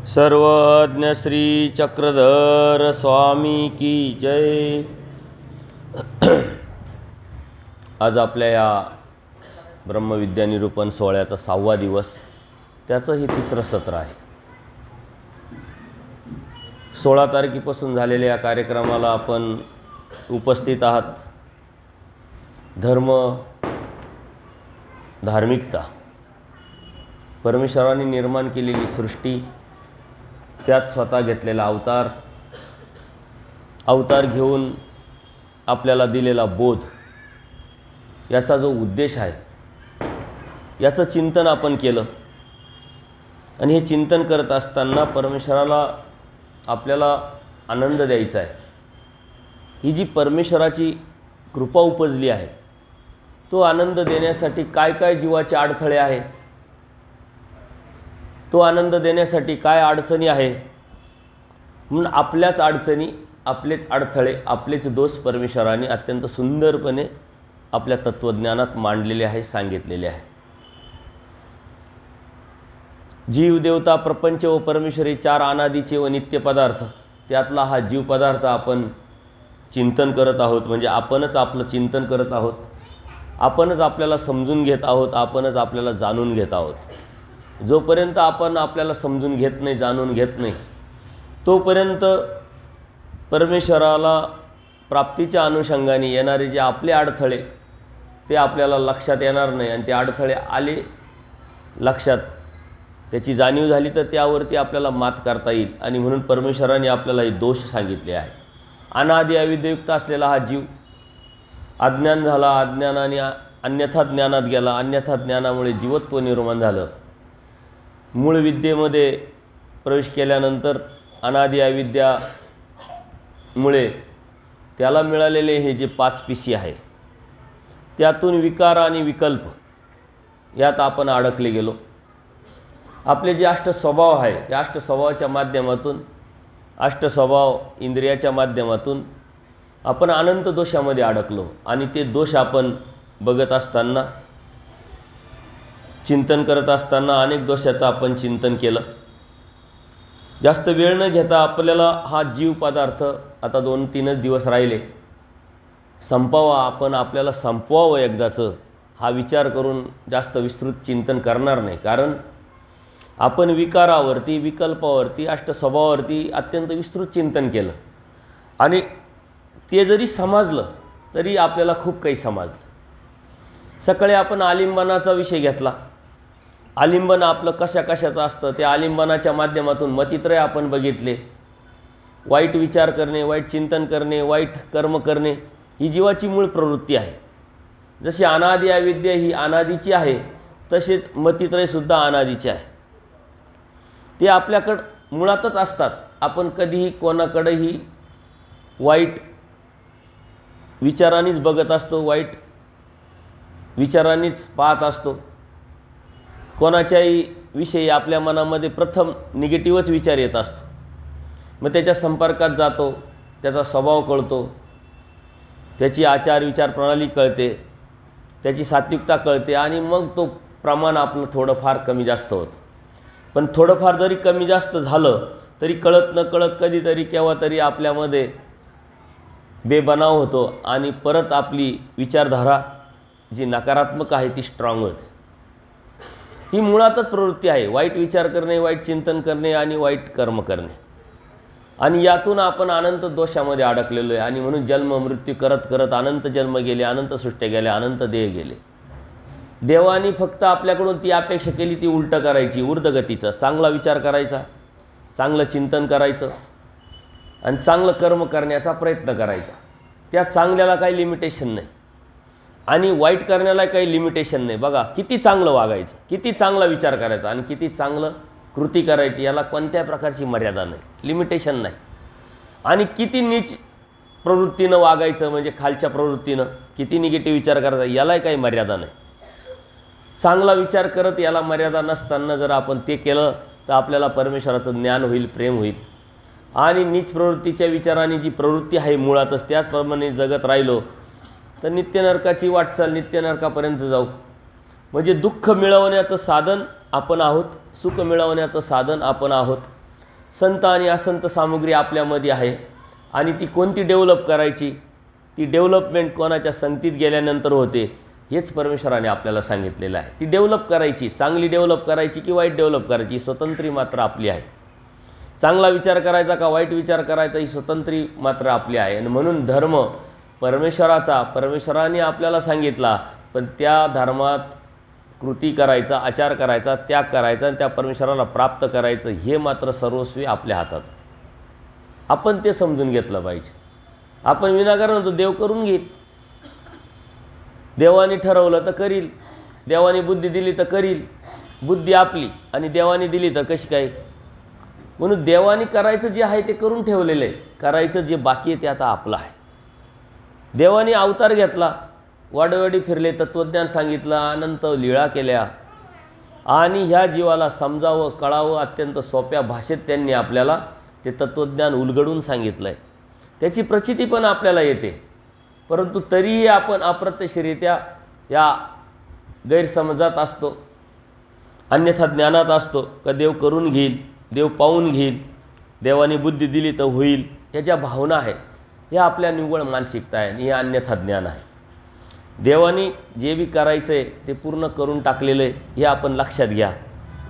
सर्वज्ञ श्री चक्रधर स्वामी की जय। आज आपल्या या ब्रह्मविद्या निरूपण सोहळ्याचा 6वा दिवस, त्याचं हे 3रं सत्र आहे। 16 तारखेपासून झालेल्या या कार्यक्रमाला आपण उपस्थित आहात। धर्म, धार्मिकता, परमेश्वराने निर्माण केलेली सृष्टी, त्यात स्वतः घेतलेला अवतार घेऊन आपल्याला दिलेला बोध, याचा जो उद्देश आहे याचं चिंतन आपण केलं। आणि हे चिंतन करत असताना परमेश्वराला आपल्याला आनंद द्यायचा आहे। ही जी परमेश्वराची कृपा उपजली आहे, तो आनंद देण्यासाठी काय काय जीवाचे अडथळे आहे, तो आनंद देण्यासाठी काय अडचणी आहे, म्हणून आपल्याच अडचणी, आपलेच अडथळे, आपलेच दोष परमेश्वराने अत्यंत सुंदरपणे आपल्या तत्त्वज्ञानात मांडलेले आहे, सांगितलेले आहे। जीव, देवता, प्रपंच व परमेश्वरी 4 अनादीचे व नित्य पदार्थ, त्यातला हा जीव पदार्थ आपण चिंतन करत आहोत। म्हणजे आपणच आपलं चिंतन करत आहोत, आपणच आपल्याला समजून घेत आहोत, आपणच आपल्याला जाणून घेत आहोत। जोपर्यंत आपण आपल्याला समजून घेत नाही, जाणून घेत नाही, तोपर्यंत परमेश्वराला प्राप्तीच्या अनुषंगाने येणारे जे आपले अडथळे ते आपल्याला लक्षात येणार नाही। आणि ते अडथळे आले लक्षात, त्याची जाणीव झाली तर त्यावरती आपल्याला मात करता येईल। आणि म्हणून परमेश्वराने आपल्याला हे दोष सांगितले आहे। अनादि अविद्यायुक्त असलेला हा जीव अज्ञान झाला, अज्ञानाने अन्यथा ज्ञानात गेला, अन्यथा ज्ञानामुळे जीवत्व निर्माण झालं। मूळ विद्येमध्ये प्रवेश केल्यानंतर अनादि अविद्यामुळे त्याला मिळालेले हे जे 5 पिसी आहे, त्यातून विकार आणि विकल्प यात आपण अडकले गेलो। आपले जे अष्टस्वभाव आहे, त्या अष्टस्वभावाच्या माध्यमातून, अष्टस्वभाव इंद्रियाच्या माध्यमातून आपण अनंत दोषामध्ये अडकलो। आणि ते दोष आपण बघत असताना, चिंतन करत असताना अनेक दोषाचं आपण चिंतन केलं। जास्त वेळ न घेता आपल्याला हा जीव पदार्थ आता 2-3 दिवस राहिले, संपवा, आपण आपल्याला संपवावं एकदाचं, हा विचार करून जास्त विस्तृत चिंतन करणार नाही। कारण आपण विकारावरती, विकल्पावरती, अष्टस्वभावावरती अत्यंत विस्तृत चिंतन केलं। आणि ते जरी समजलं तरी आपल्याला खूप काही समजलं। सकाळी आपण आलिंबनाचा विषय घेतला। आलिंबन आपलं कशाचं असतं, त्या आलिंबनाच्या माध्यमातून मतित्रय आपण बघितले। वाईट विचार करणे, वाईट चिंतन करणे, वाईट कर्म करणे ही जीवाची मूळ प्रवृत्ती आहे। जशी अनादि अविद्या ही अनादीची आहे, तसेच मतित्रयसुद्धा अनादीचे आहे। ते आपल्याकडं मुळातच असतात। आपण कधीही कोणाकडेही वाईट विचारांनीच बघत असतो, वाईट विचारांनीच पाहत असतो। कोणाच्याही विषयी आपल्या मनामध्ये प्रथम निगेटिव्हच विचार येत असतो। मग त्याच्या संपर्कात जातो, त्याचा स्वभाव कळतो, त्याची आचार विचार प्रणाली कळते, त्याची सात्विकता कळते। आणि मग तो प्रमाण आपलं थोडंफार कमी जास्त होतं। पण थोडंफार जरी कमी जास्त झालं तरी कळत न कळत कधीतरी केव्हा तरी आपल्यामध्ये बेबनाव होतो आणि परत आपली विचारधारा जी नकारात्मक आहे ती स्ट्रॉंग होते। ही मुळातच प्रवृत्ती आहे, वाईट विचार करणे, वाईट चिंतन करणे आणि वाईट कर्म करणे। आणि यातून आपण अनंत दोषामध्ये अडकलेलो आहे। आणि म्हणून जन्म मृत्यू करत करत अनंत जन्म गेले, अनंत सृष्टी गेल्या, अनंत देह गेले। देवानी फक्त आपल्याकडून ती अपेक्षा केली ती उलटं करायची, ऊर्ध्वगतीचं, चांगला विचार करायचा, चांगलं चिंतन करायचं आणि चांगलं कर्म करण्याचा प्रयत्न करायचा। त्या चांगल्याला काही लिमिटेशन नाही आणि वाईट करण्याला काही लिमिटेशन नाही। बघा, किती चांगलं वागायचं, किती चांगला विचार करायचा आणि किती चांगलं कृती करायची, याला कोणत्या प्रकारची मर्यादा नाही, लिमिटेशन नाही। आणि किती नीच प्रवृत्तीनं वागायचं, म्हणजे खालच्या प्रवृत्तीनं किती निगेटिव्ह विचार करायचा, यालाही काही मर्यादा नाही। चांगला विचार करत याला मर्यादा नसताना जर आपण ते केलं तर आपल्याला परमेश्वराचं ज्ञान होईल, प्रेम होईल। आणि नीच प्रवृत्तीच्या विचाराने जी प्रवृत्ती आहे मुळातच त्याचप्रमाणे जगत राहिलो तर नित्य नरकाची वाटचाल, नित्य नरकापर्यंत जाऊ। म्हणजे दुःख मिळवण्याचं साधन आपण आहोत, सुख मिळवण्याचं साधन आपण आहोत। संत आणि असंत सामुग्री आपल्यामध्ये आहे आणि ती कोणती डेव्हलप करायची, ती डेव्हलपमेंट कोणाच्या संगतीत गेल्यानंतर होते हेच परमेश्वराने आपल्याला सांगितलेलं आहे. ती डेव्हलप करायची, चांगली डेव्हलप करायची की वाईट डेव्हलप करायची, स्वतंत्री मात्र आपली आहे. चांगला विचार करायचा का वाईट विचार करायचा ही स्वतंत्री मात्र आपली आहे. आणि म्हणून धर्म परमेश्वराचा, परमेश्वराने आपल्याला सांगितला, पण त्या धर्मात कृती करायचा, आचार करायचा, त्याग करायचा आणि त्या परमेश्वराला प्राप्त करायचं हे मात्र सर्वस्वी आपल्या हातात. आपण ते समजून घेतलं पाहिजे. आपण विनाकारण म्हणतो देव करून घेईल, देवाने ठरवलं तर करील, देवाने बुद्धी दिली तर करील. बुद्धी आपली आणि देवाने दिली तर कशी काय. म्हणून देवाने करायचं जे आहे ते करून ठेवलेलं आहे, करायचं जे बाकी आहे ते आता आपलं आहे. देवाने अवतार घेतला, वाडोवाडी फिरले, तत्त्वज्ञान सांगितलं, अनंत लीळा केल्या आणि ह्या जीवाला समजावं, कळावं अत्यंत सोप्या भाषेत त्यांनी आपल्याला ते तत्त्वज्ञान उलगडून सांगितलं आहे. त्याची प्रचिती पण आपल्याला येते, परंतु तरीही आपण अप्रत्यक्षरित्या या गैरसमजात असतो, अन्यथा ज्ञानात असतो का देव करून घेईल, देव पाहून घेईल, देवाने बुद्धी दिली तर होईल, ह्या ज्या भावना आहेत ह्या आपल्या निव्वळ मानसिकता आहे आणि हे अन्यथा ज्ञान आहे. देवाने जे बी करायचं आहे ते पूर्ण करून टाकलेलं आहे हे आपण लक्षात घ्या.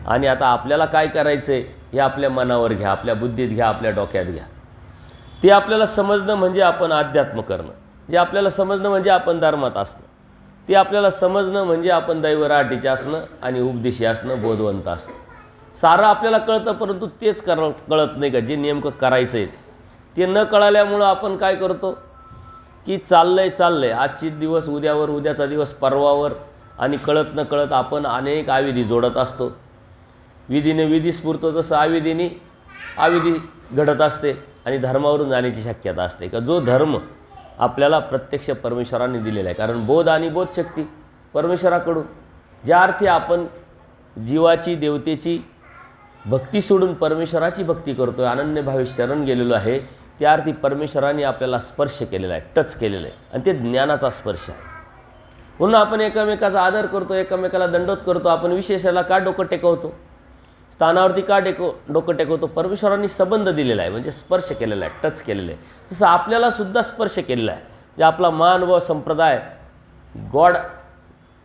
आणि आता आपल्याला काय करायचं आहे हे आपल्या मनावर घ्या, आपल्या बुद्धीत घ्या, आपल्या डोक्यात घ्या. ते आपल्याला समजणं म्हणजे आपण अध्यात्म करणं, जे आपल्याला समजणं म्हणजे आपण धर्मात असणं, ते आपल्याला समजणं म्हणजे आपण दैवराटीचे असणं आणि उपदेशी असणं, बोधवंत असणं. सारं आपल्याला कळतं, परंतु तेच कळत नाही का जे नेमकं करायचं आहे ते न कळाल्यामुळं आपण काय करतो की चाललंय आजची दिवस उद्यावर, उद्याचा दिवस परवावर, आणि कळत न कळत आपण अनेक आविधी जोडत असतो. विधीने विधी स्फुरतो तसं आविधीने आविधी घडत असते आणि धर्मावरून जाण्याची शक्यता असते का जो धर्म आपल्याला प्रत्यक्ष परमेश्वराने दिलेला आहे. कारण बोध आणि बोधशक्ती परमेश्वराकडून, ज्या अर्थी आपण जीवाची, देवतेची भक्ती सोडून परमेश्वराची भक्ती करतो आहे, अनन्यभावे शरण गेलेलो आहे, त्या अर्थी परमेश्वराने आपल्याला स्पर्श केलेला आहे, टच केलेलं आहे आणि ते ज्ञानाचा स्पर्श आहे. म्हणून आपण एकमेकाचा आदर करतो, एकमेकाला दंडोत करतो. आपण विशेषाला का डोकं टेकवतो, स्थानावरती का डोकं टेकवतो, परमेश्वरांनी संबंध दिलेला आहे, म्हणजे स्पर्श केलेला आहे, टच केलेलं आहे. तसं आपल्याला सुद्धा स्पर्श केलेला आहे. जे आपला मान व संप्रदाय गॉड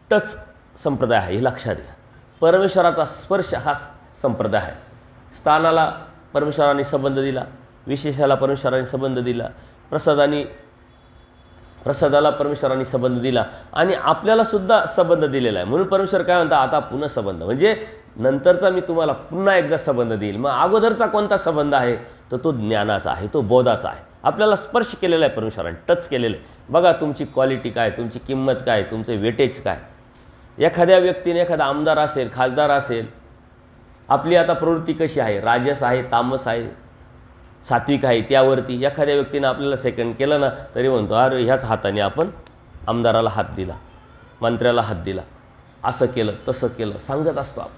टच संप्रदाय आहे हे लक्षात घ्या. परमेश्वराचा स्पर्श हा संप्रदाय आहे. स्थानाला परमेश्वराने संबंध दिला, विशेषाला परमेश्वराने संबंध दिला, प्रसादाला परमेश्वराने संबंध दिला आणि आपल्याला सुद्धा संबंध दिलेला आहे. म्हणून परमेश्वर काय म्हणता, आता पुन्हा संबंध, म्हणजे नंतरचा मी तुम्हाला पुन्हा एकदा संबंध देईल. मग अगोदरचा कोणता संबंध आहे तर तो ज्ञानाचा आहे, तो बोधाचा आहे. आपल्याला स्पर्श केलेला आहे परमेश्वराने, टच केलेलं आहे. बघा तुमची क्वालिटी काय, तुमची किंमत काय, तुमचे वेटेज काय. एखाद्या व्यक्तीने, एखादा आमदार असेल, खासदार असेल, आपली आता प्रवृत्ती कशी आहे, राजस आहे, तामस आहे, सात्विक आहे, त्यावरती एखाद्या व्यक्तीनं आपल्याला सेकंड केलं ना तरी म्हणतो अरे ह्याच हाताने आपण आमदाराला हात दिला, मंत्र्याला हात दिला, असं केलं तसं केलं सांगत असतो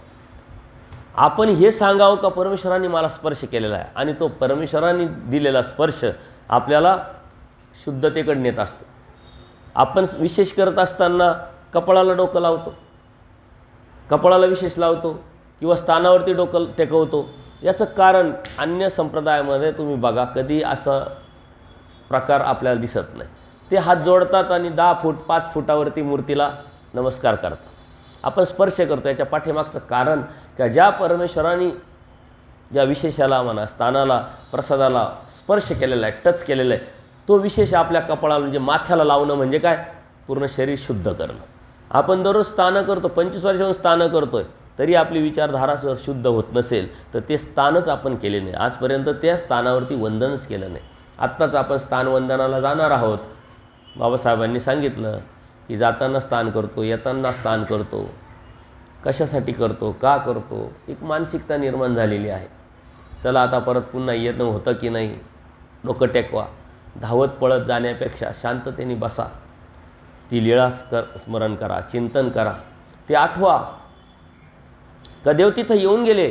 आपण हे सांगावं का परमेश्वराने मला स्पर्श केलेला आहे. आणि तो परमेश्वराने दिलेला स्पर्श आपल्याला शुद्धतेकडे नेत असतो. आपण विशेष करत असताना कपाळाला डोकं लावतो, कपाळाला विशेष लावतो किंवा स्थानावरती डोकं टेकवतो. याचं कारण अन्य संप्रदायामध्ये तुम्ही बघा कधी असा प्रकार आपल्याला दिसत नाही. ते हात जोडतात आणि 10 फूट 5 फुटावरती मूर्तीला नमस्कार करतात. आपण स्पर्श करतो. याच्या पाठीमागचं कारण का ज्या परमेश्वराने ज्या विशेषाला म्हणा, स्थानाला, प्रसादाला स्पर्श केलेला आहे, टच केलेला आहे, तो विशेष आपल्या कपाळाला म्हणजे माथ्याला लावणं म्हणजे काय, पूर्ण शरीर शुद्ध करणं. आपण दररोज स्थानं करतो, 25 वर्षाहून स्थानं करतो आहे, तरी आपली विचारधारा जर शुद्ध होत नसेल तर ते स्थानच आपण केले नाही. आजपर्यंत त्या स्थानावरती वंदनच केलं नाही. आत्ताच आपण स्थानवंदनाला जाणार आहोत. बाबासाहेबांनी सांगितलं की जाताना स्थान करतो, येताना स्थान करतो, कशासाठी करतो, का करतो, एक मानसिकता निर्माण झालेली आहे. चला आता परत पुन्हा येणं होतं की नाही, डोकं टेकवा. धावत पळत जाण्यापेक्षा शांततेने बसा, ती लीळा स्मरण करा, चिंतन करा, ते आठवा का देव तिथं येऊन गेले,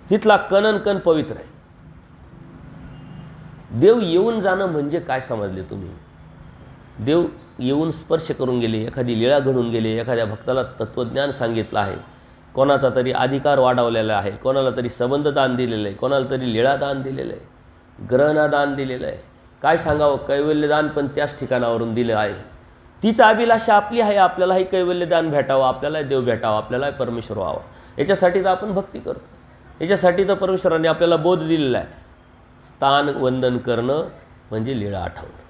तिथला कण पवित्र आहे. देव येऊन जाणं म्हणजे काय समजले तुम्ही. देव येऊन स्पर्श करून गेले, एखादी लीळा घडून गेले, एखाद्या भक्ताला तत्त्वज्ञान सांगितलं आहे, कोणाचा तरी अधिकार वाढवलेला आहे, कोणाला तरी संबंध दान दिलेलं आहे, कोणाला तरी लीळा दान दिलेलं आहे, ग्रहणा दान दिलेलं आहे. काय सांगावं, कैवल्यदान पण त्याच ठिकाणावरून दिलं आहे. तीच अभिलाषा आपली आहे, आपल्यालाही कैवल्यदान भेटावं, आपल्यालाही देव भेटावं, आपल्यालाही परमेश्वर व्हावं. याच्यासाठी तर आपण भक्ती करतो. याच्यासाठी तर परमेश्वराने आपल्याला बोध दिलेला आहे. स्थान वंदन करणं म्हणजे लीळा आठवणं.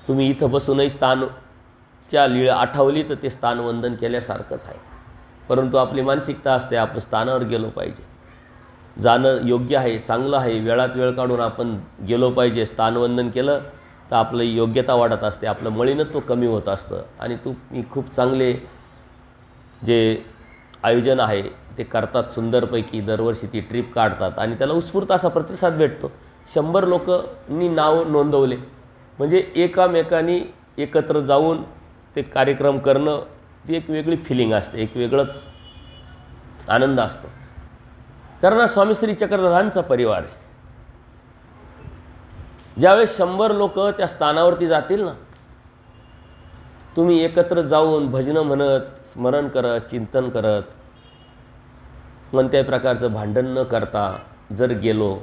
तुम्ही इथं बसूनही स्थानच्या लीळा आठवली तर ते स्थानवंदन केल्यासारखंच आहे. परंतु आपली मानसिकता असते आपण स्थानावर गेलो पाहिजे. जाणं योग्य आहे, चांगलं आहे, वेळात वेळ काढून आपण गेलो पाहिजे. स्थानवंदन केलं तर आपलं योग्यता वाढत असते, आपलं मलिनत्व कमी होत असतं आणि तुम्ही खूप चांगले जे आयोजन आहे ते करतात. सुंदरपैकी दरवर्षी ती ट्रिप काढतात आणि त्याला उत्स्फूर्त असा प्रतिसाद भेटतो. 100 लोकांनी नाव नोंदवले म्हणजे एकामेकांनी एकत्र जाऊन ते कार्यक्रम करणं, ती एक वेगळी फिलिंग असते, एक वेगळंच आनंद असतो. कारण स्वामी श्री चक्रधरांचा परिवार आहे. ज्यावेळेस 100 लोक त्या स्थानावरती जातील ना, तुम्ही एकत्र जाऊन भजनं म्हणत, स्मरण करत, चिंतन करत, कोणत्याही प्रकारचं भांडण न करता जर गेलो,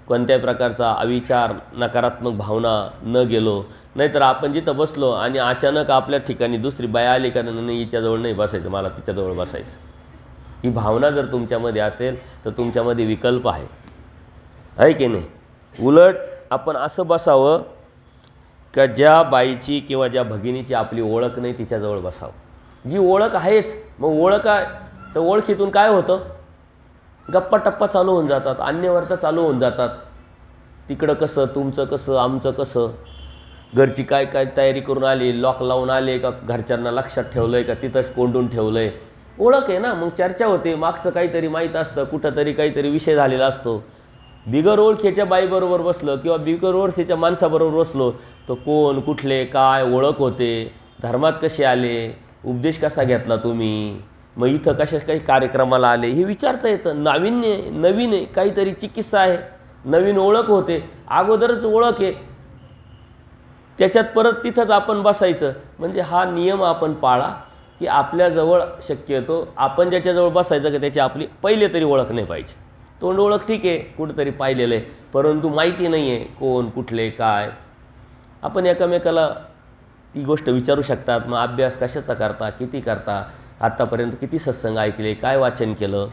कोणत्याही प्रकारचा अविचार, नकारात्मक भावना न गेलो, नाहीतर आपण जिथं बसलो आणि अचानक आपल्या ठिकाणी दुसरी बाया आली का, नाही हिच्याजवळ नाही बसायचं, मला तिच्याजवळ बसायचं, ही भावना जर तुमच्यामध्ये असेल तर तुमच्यामध्ये विकल्प आहे की नाही. उलट आपण असं बसावं का ज्या बाईची किंवा ज्या भगिनीची आपली ओळख नाही तिच्याजवळ बसावं. जी ओळख आहेच, मग ओळख आहे तर ओळखीतून काय होतं, गप्पा टप्पा चालू होऊन जातात, अन्यवार्ता चालू होऊन जातात. तिकडं कसं, तुमचं कसं, आमचं कसं, घरची काय काय तयारी करून आली, लॉक लावून आले का, घरच्यांना लक्षात ठेवलं आहे का, तिथंच कोंडून ठेवलं आहे. ओळख आहे ना, मग चर्चा होते, मागचं काहीतरी माहीत असतं, कुठंतरी काहीतरी विषय झालेला असतो. बिगर ओळखीच्या बाईबरोबर बसलं किंवा बिगर ओळखीच्या माणसाबरोबर बसलो तर कोण, कुठले, काय ओळख होते, धर्मात कसे आले, उपदेश कसा घेतला तुम्ही, मग इथं कशा काही कार्यक्रमाला आले हे विचारता येतं. नाविन्य आहे, नवीन आहे, काहीतरी चिकित्सा आहे, नवीन ओळख होते, अगोदरच ओळख आहे, त्याच्यात परत तिथंच आपण बसायचं. म्हणजे हा नियम आपण पाळा की आपल्याजवळ शक्यतो आपण ज्याच्याजवळ बसायचं की त्याची आपली पहिले तरी ओळख नाही पाहिजे. तोंड ओळख ठीक आहे, कुठंतरी पाहिलेलं आहे, परंतु माहिती नाही आहे कोण, कुठले, काय. आपण एकमेकाला ती गोष्ट विचारू शकतात. मग अभ्यास कशाचा करता, किती करता, आत्तापर्यंत किती सत्संग ऐकले, काय वाचन केलं,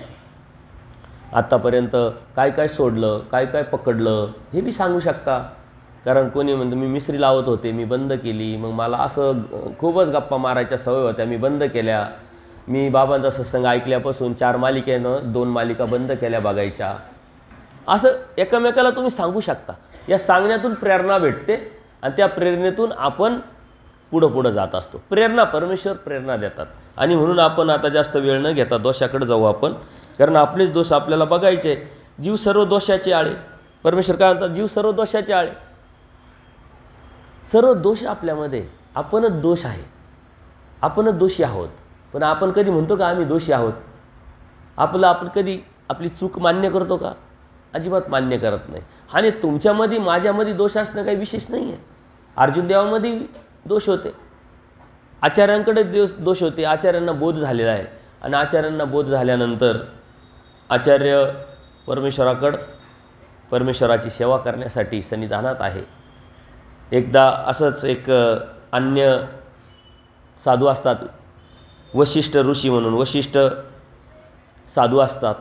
आत्तापर्यंत काय काय सोडलं, काय काय पकडलं, हे बी सांगू शकता. कारण कोणी म्हणतं मी मिसरी लावत होते, मी बंद केली, मग मला असं खूपच गप्पा मारायच्या सवय होत्या, मी बंद केल्या, मी बाबांचा सत्संग ऐकल्यापासून 4 मालिकेनं 2 मालिका बंद केल्या बघायच्या. असं एकमेकाला तुम्ही सांगू शकता. या सांगण्यातून प्रेरणा भेटते आणि त्या प्रेरणेतून आपण पुढं जात असतो. प्रेरणा, परमेश्वर प्रेरणा देतात. आणि म्हणून आपण आता जास्त वेळ न घेता दोषाकडे जाऊ आपण, कारण आपलेच दोष आपल्याला बघायचे. जीव सर्व दोषाचे आळे. परमेश्वर काय म्हणतात, जीव सर्व दोषाचे आळे. सर्व दोष आपल्यामध्ये, आपणच दोष आहे, आपणच दोषी आहोत. पण आपण कधी म्हणतो का आम्ही दोषी आहोत? आपण कधी आपली चूक मान्य करतो का? अजिबात मान्य करत नाही. आणि तुमच्यामध्ये माझ्यामध्ये दोष असणं काही विशेष नाही आहे. अर्जुन देवामध्ये दोष होते, आचार्यांकडे दोष होते, आचार्यांना बोध झालेला आहे. आणि आचार्यांना बोध झाल्यानंतर आचार्य परमेश्वराची सेवा करण्यासाठी सन्निधानात आहे. एकदा असंच एक अन्य साधू असतात, वशिष्ठ ऋषी म्हणून वशिष्ठ साधू असतात.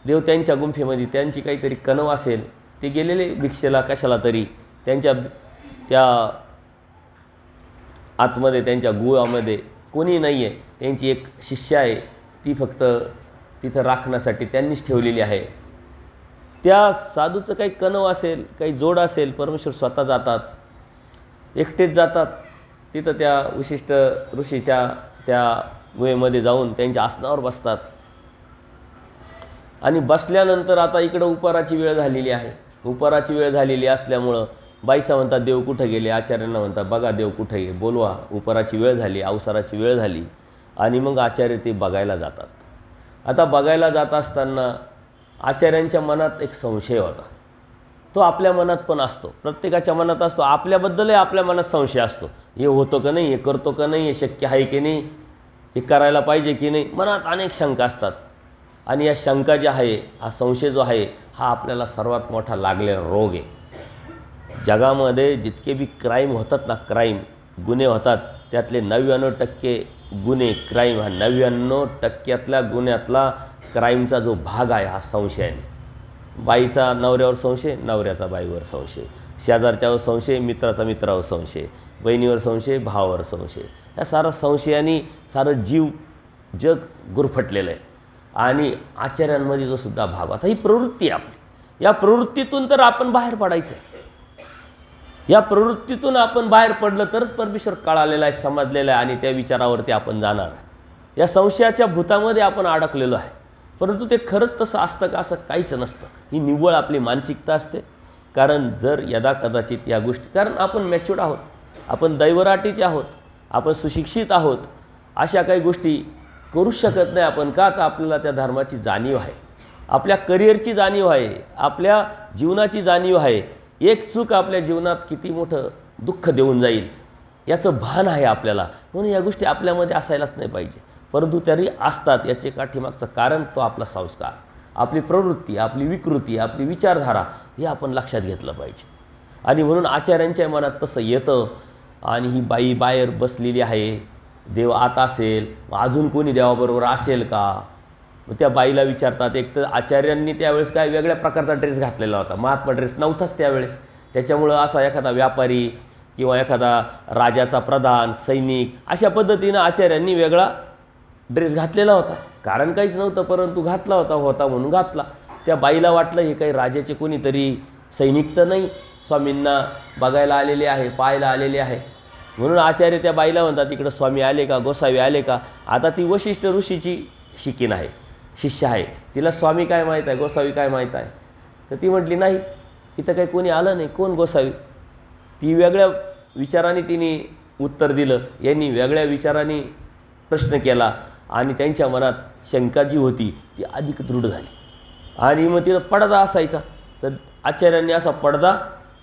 देव त्यांच्या गुंफेमध्ये त्यांची काहीतरी कणव असेल, ते गेलेले भिक्षेला कशाला तरी, त्यांच्या त्या आतमध्ये त्यांच्या गुहामध्ये कोणी नाही आहे, त्यांची एक शिष्य आहे, ती फक्त तिथं राखण्यासाठी त्यांनीच ठेवलेली आहे. त्या साधूचं काही कणव असेल, काही जोड असेल, परमेश्वर स्वतः जातात, एकटेच जातात तिथं त्या विशिष्ट ऋषीच्या त्या गुहेमध्ये जाऊन त्यांच्या आसनावर बसतात. आणि बसल्यानंतर आता इकडं उपहाराची वेळ झालेली आहे. उपहाराची वेळ झालेली असल्यामुळं बाईसा म्हणतात देव कुठं गेले, आचार्यांना म्हणतात बघा देव कुठं गेले, बोलवा, उपहाराची वेळ झाली, अवसराची वेळ झाली. आणि मग आचार्य ते बघायला जातात. आता बघायला जात असताना आचार्यांच्या मनात एक संशय होता. तो आपल्या मनात पण असतो, प्रत्येकाच्या मनात असतो. आपल्याबद्दलही आपल्या मनात संशय असतो, हे होतं का नाही, हे करतो का नाही, हे शक्य आहे की नाही. हे करायला पाहिजे की नाही, मनात अनेक शंका असतात. आणि या शंका ज्या आहे, हा संशय जो आहे, हा आपल्याला सर्वात मोठा लागलेला रोग आहे. जगामध्ये जितके बी क्राईम होतात ना, गुन्हे होतात, त्यातले 99% गुन्हे क्राईम, हा 99%तल्या गुन्ह्यातला क्राईमचा जो भाग आहे हा संशयाने. बाईचा नवऱ्यावर संशय, नवऱ्याचा बाईवर संशय, शेजारच्यावर संशय, मित्राचा मित्रावर संशय, बहिणीवर संशय, भावावर संशय. ह्या सारा संशयाने सारं जग गुरफटलेलं आहे. आणि आचार्यांमध्ये जो सुद्धा भाग, आता ही प्रवृत्ती आहे आपली, या प्रवृत्तीतून तर आपण बाहेर पडायचं आहे. या प्रवृत्तीतून आपण बाहेर पडलं तरच परमेश्वर कळालेला आहे, समजलेला आहे, आणि त्या विचारावरती आपण जाणार आहे. या संशयाच्या भूतामध्ये आपण अडकलेलो आहे. परंतु ते खरंच तसं असतं का? असं काहीच नसतं. ही निव्वळ आपली मानसिकता असते. कारण जर यदा कदाचित या गोष्टी, कारण आपण मॅच्युअर्ड आहोत, आपण दैवराटीचे आहोत, आपण सुशिक्षित आहोत, अशा काही गोष्टी करू शकत नाही आपण. का? तर आपल्याला त्या धर्माची जाणीव आहे, आपल्या करिअरची जाणीव आहे, आपल्या जीवनाची जाणीव आहे. एक चूक आपल्या जीवनात किती मोठं दुःख देऊन जाईल याचं भान आहे आपल्याला. म्हणून या गोष्टी आपल्यामध्ये असायलाच नाही पाहिजे. परंतु तरी असतात. याचे पाठीमागचं कारण तो आपला संस्कार, आपली प्रवृत्ती, आपली विकृती, आपली विचारधारा, हे आपण लक्षात घेतलं पाहिजे. आणि म्हणून आचार्यांच्या मनात तसं येतं. आणि ही बाई बाहेर बसलेली आहे, देव आत असेल, अजून कोणी देवाबरोबर असेल का? मग त्या बाईला विचारतात. एक तर आचार्यांनी त्यावेळेस काय वेगळ्या प्रकारचा ड्रेस घातलेला होता, महात्मा ड्रेस नव्हताच त्यावेळेस. त्याच्यामुळं असा एखादा व्यापारी किंवा एखादा राजाचा प्रधान, सैनिक, अशा पद्धतीनं आचार्यांनी वेगळा ड्रेस घातलेला होता. कारण काहीच नव्हतं, परंतु घातला होता म्हणून घातला. त्या बाईला वाटलं हे काही राजाचे कोणीतरी सैनिक तर नाही, स्वामींना बघायला आलेले आहे, पाहायला आलेले आहे. म्हणून आचार्य त्या बाईला म्हणतात, इकडं स्वामी आले का, गोसावी आले का? आता ती वशिष्ठ ऋषीची शिकीन आहे, शिष्य आहे. तिला स्वामी काय माहीत आहे, गोसावी काय माहीत आहे? तर ती म्हटली नाही, इथं काही कोणी आलं नाही, कोण गोसावी? ती वेगळ्या विचाराने तिने उत्तर दिलं, यांनी वेगळ्या विचाराने प्रश्न केला. आणि त्यांच्या मनात शंका जी होती ती अधिक दृढ झाली. आणि मग तिथं पडदा असायचा, तर आचार्यांनी असा पडदा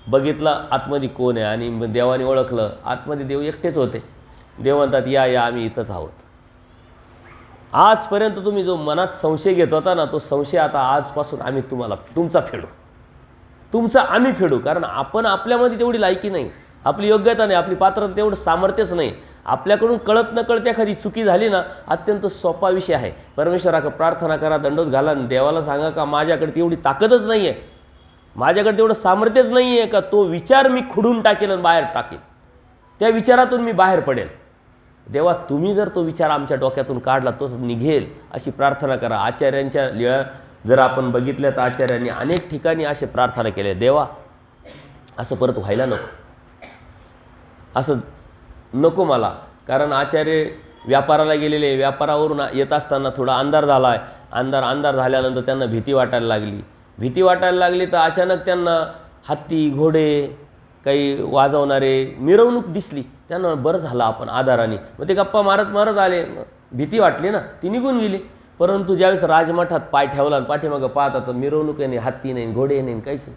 बघितला, आतमध्ये कोण आहे. आणि मग देवाने ओळखलं, आतमध्ये देव एकटेच होते. देव म्हणतात, या आम्ही इथंच आहोत. आजपर्यंत तुम्ही जो मनात संशय घेत होता ना, तो संशय आता आजपासून आम्ही तुमचा फेडू, तुमचा आम्ही फेडू. कारण आपण आपल्यामध्ये तेवढी लायकी नाही, आपली योग्यता नाही, आपली पात्रता तेवढं सामर्थ्यच नाही. आपल्याकडून कळत न कळत एखादी चुकी झाली ना, अत्यंत सोपा विषय आहे. परमेश्वराकडे प्रार्थना करा, दंडोत घाला, देवाला सांगा का माझ्याकडे तेवढी ताकदच नाही आहे, माझ्याकडे तेवढं सामर्थ्यच नाही आहे का तो विचार मी खुडून टाकेल आणि बाहेर टाकेल, त्या विचारातून मी बाहेर पडेल. देवा, तुम्ही जर तो विचार आमच्या डोक्यातून काढला तो निघेल, अशी प्रार्थना करा. आचार्यांच्या लीळा जर आपण बघितल्या तर आचार्यांनी अनेक ठिकाणी असे प्रार्थना केले, देवा असं परत व्हायला नको, असं नको मला. कारण आचार्य व्यापाराला गेलेले, व्यापारावरून येत असताना थोडा अंधार झाला आहे. अंधार झाल्यानंतर त्यांना भीती वाटायला लागली. तर अचानक त्यांना हत्ती, घोडे, काही वाजवणारे मिरवणूक दिसली. त्यांना बरं झालं आपण आधाराने. मग ते गप्पा मारत आले. भीती वाटली ना, ती निघून गेली. परंतु ज्यावेळेस राजमठात पाय ठेवला आणि पाठीमागं पाहता तर मिरवणूक नाही, हत्ती नाही, घोडे नाही, काहीच नाही.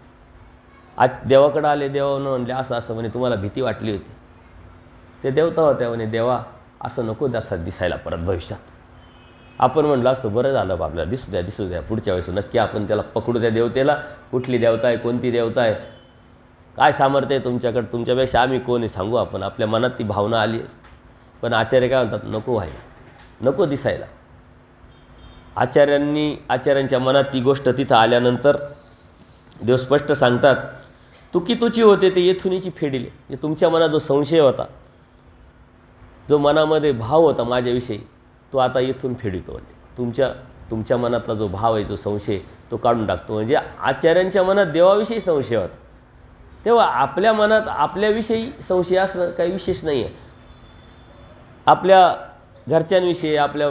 आज देवाकडे आले. देवानं म्हणले असं म्हणे तुम्हाला भीती वाटली होती. ते देवता होत्या म्हणे, देवा असं नको दिसायला परत भविष्यात. आपण म्हणलं असतं बरं झालं आपल्याला, दिसू द्या पुढच्या वेळेस नक्की आपण त्याला पकडू त्या देवतेला. कुठली देवता आहे, कोणती देवता आहे, काय सामर्थ्य आहे तुमच्याकडे, तुमच्यापेक्षा आम्ही कोण आहे सांगू आपण. आपल्या मनात ती भावना आली असते. पण आचार्य काय म्हणतात, नको व्हायला, नको दिसायला. आचार्यांच्या मनात ती गोष्ट तिथं आल्यानंतर देव स्पष्ट सांगतात, तुची होते ते येथुनीची फेडिले. म्हणजे तुमच्या मनात जो संशय होता, जो मनामध्ये भाव होता माझ्याविषयी, तो आता येथून फेडितो. म्हणजे तुमच्या मनातला जो भाव आहे, जो संशय, तो काढून टाकतो. म्हणजे आचार्यांच्या मनात देवाविषयी संशय होता, तेव्हा आपल्या मनात आपल्याविषयी संशय असणं काही विशेष नाही आहे. आपल्या घरच्यांविषयी, आपल्या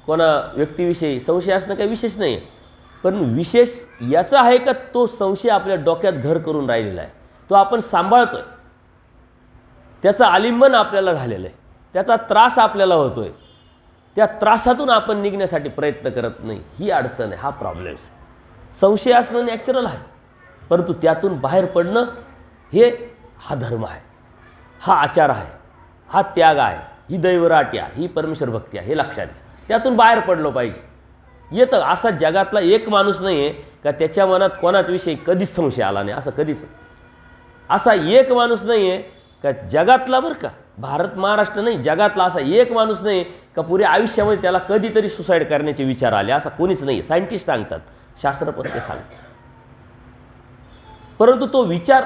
कोणा व्यक्तीविषयी संशय असणं काही विशेष नाही आहे. पण विशेष याचा आहे का तो संशय आपल्या डोक्यात घर करून राहिलेला आहे, तो आपण सांभाळतो आहे, त्याचं आलिंगन आपल्याला झालेलं आहे, त्याचा त्रास आपल्याला होतो आहे. त्या त्रासातून आपण निघण्यासाठी प्रयत्न करत नाही, ही अडचण आहे, हा प्रॉब्लेम्स. संशय असणं नॅचरल आहे, परंतु त्यातून बाहेर पडणं हा धर्म आहे, हा आचार आहे, हा त्याग आहे, ही दैवराटी आहे, ही परमेश्वर भक्ती आहे, हे लक्षात घ्या. त्यातून बाहेर पडलो पाहिजे. येतं असा जगातला एक माणूस नाही आहे का त्याच्या मनात कोणाच विषयी कधीच संशय आला नाही. असं कधीच असा एक माणूस नाही आहे का जगातला, बरं का, भारत महाराष्ट्र नाही, जगातला असा एक माणूस नाही का पुऱ्या आयुष्यामध्ये त्याला कधीतरी सुसाईड करण्याचे विचार आले. असा कोणीच नाही. सायंटिस्ट सांगतात, शास्त्रपत्रे सांगतात. परंतु तो विचार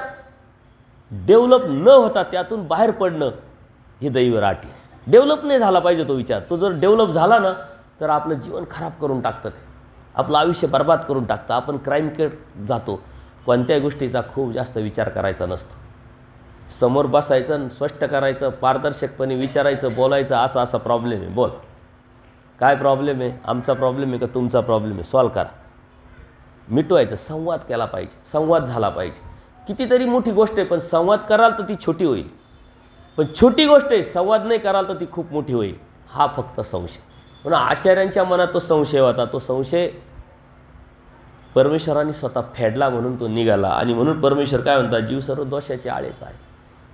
डेव्हलप न होता त्यातून बाहेर पडणं ही दैवराटी आहे. डेव्हलप नाही झाला पाहिजे तो विचार. तो जर डेव्हलप झाला ना तर आपलं जीवन खराब करून टाकतं, ते आपलं आयुष्य बर्बाद करून टाकतं. आपण क्राईमकडे जातो. कोणत्याही गोष्टीचा खूप जास्त विचार करायचा नसतो. समोर बसायचं, स्पष्ट करायचं, पारदर्शकपणे विचारायचं, बोलायचं, असा प्रॉब्लेम आहे, बोल काय प्रॉब्लेम आहे, आमचा प्रॉब्लेम आहे का तुमचा प्रॉब्लेम आहे, सॉल्व करा, मिटवायचं. संवाद केला पाहिजे, संवाद झाला पाहिजे. कितीतरी मोठी गोष्ट आहे पण संवाद कराल तर ती छोटी होईल. पण छोटी गोष्ट आहे, संवाद नाही कराल तर ती खूप मोठी होईल. हा फक्त संशय. म्हणून आचार्यांच्या मनात तो संशय होता. तो संशय परमेश्वराने स्वतः फेडला म्हणून तो निघाला. आणि म्हणून परमेश्वर काय म्हणतात, जीव सर्व दोषाचे आळेच आहे.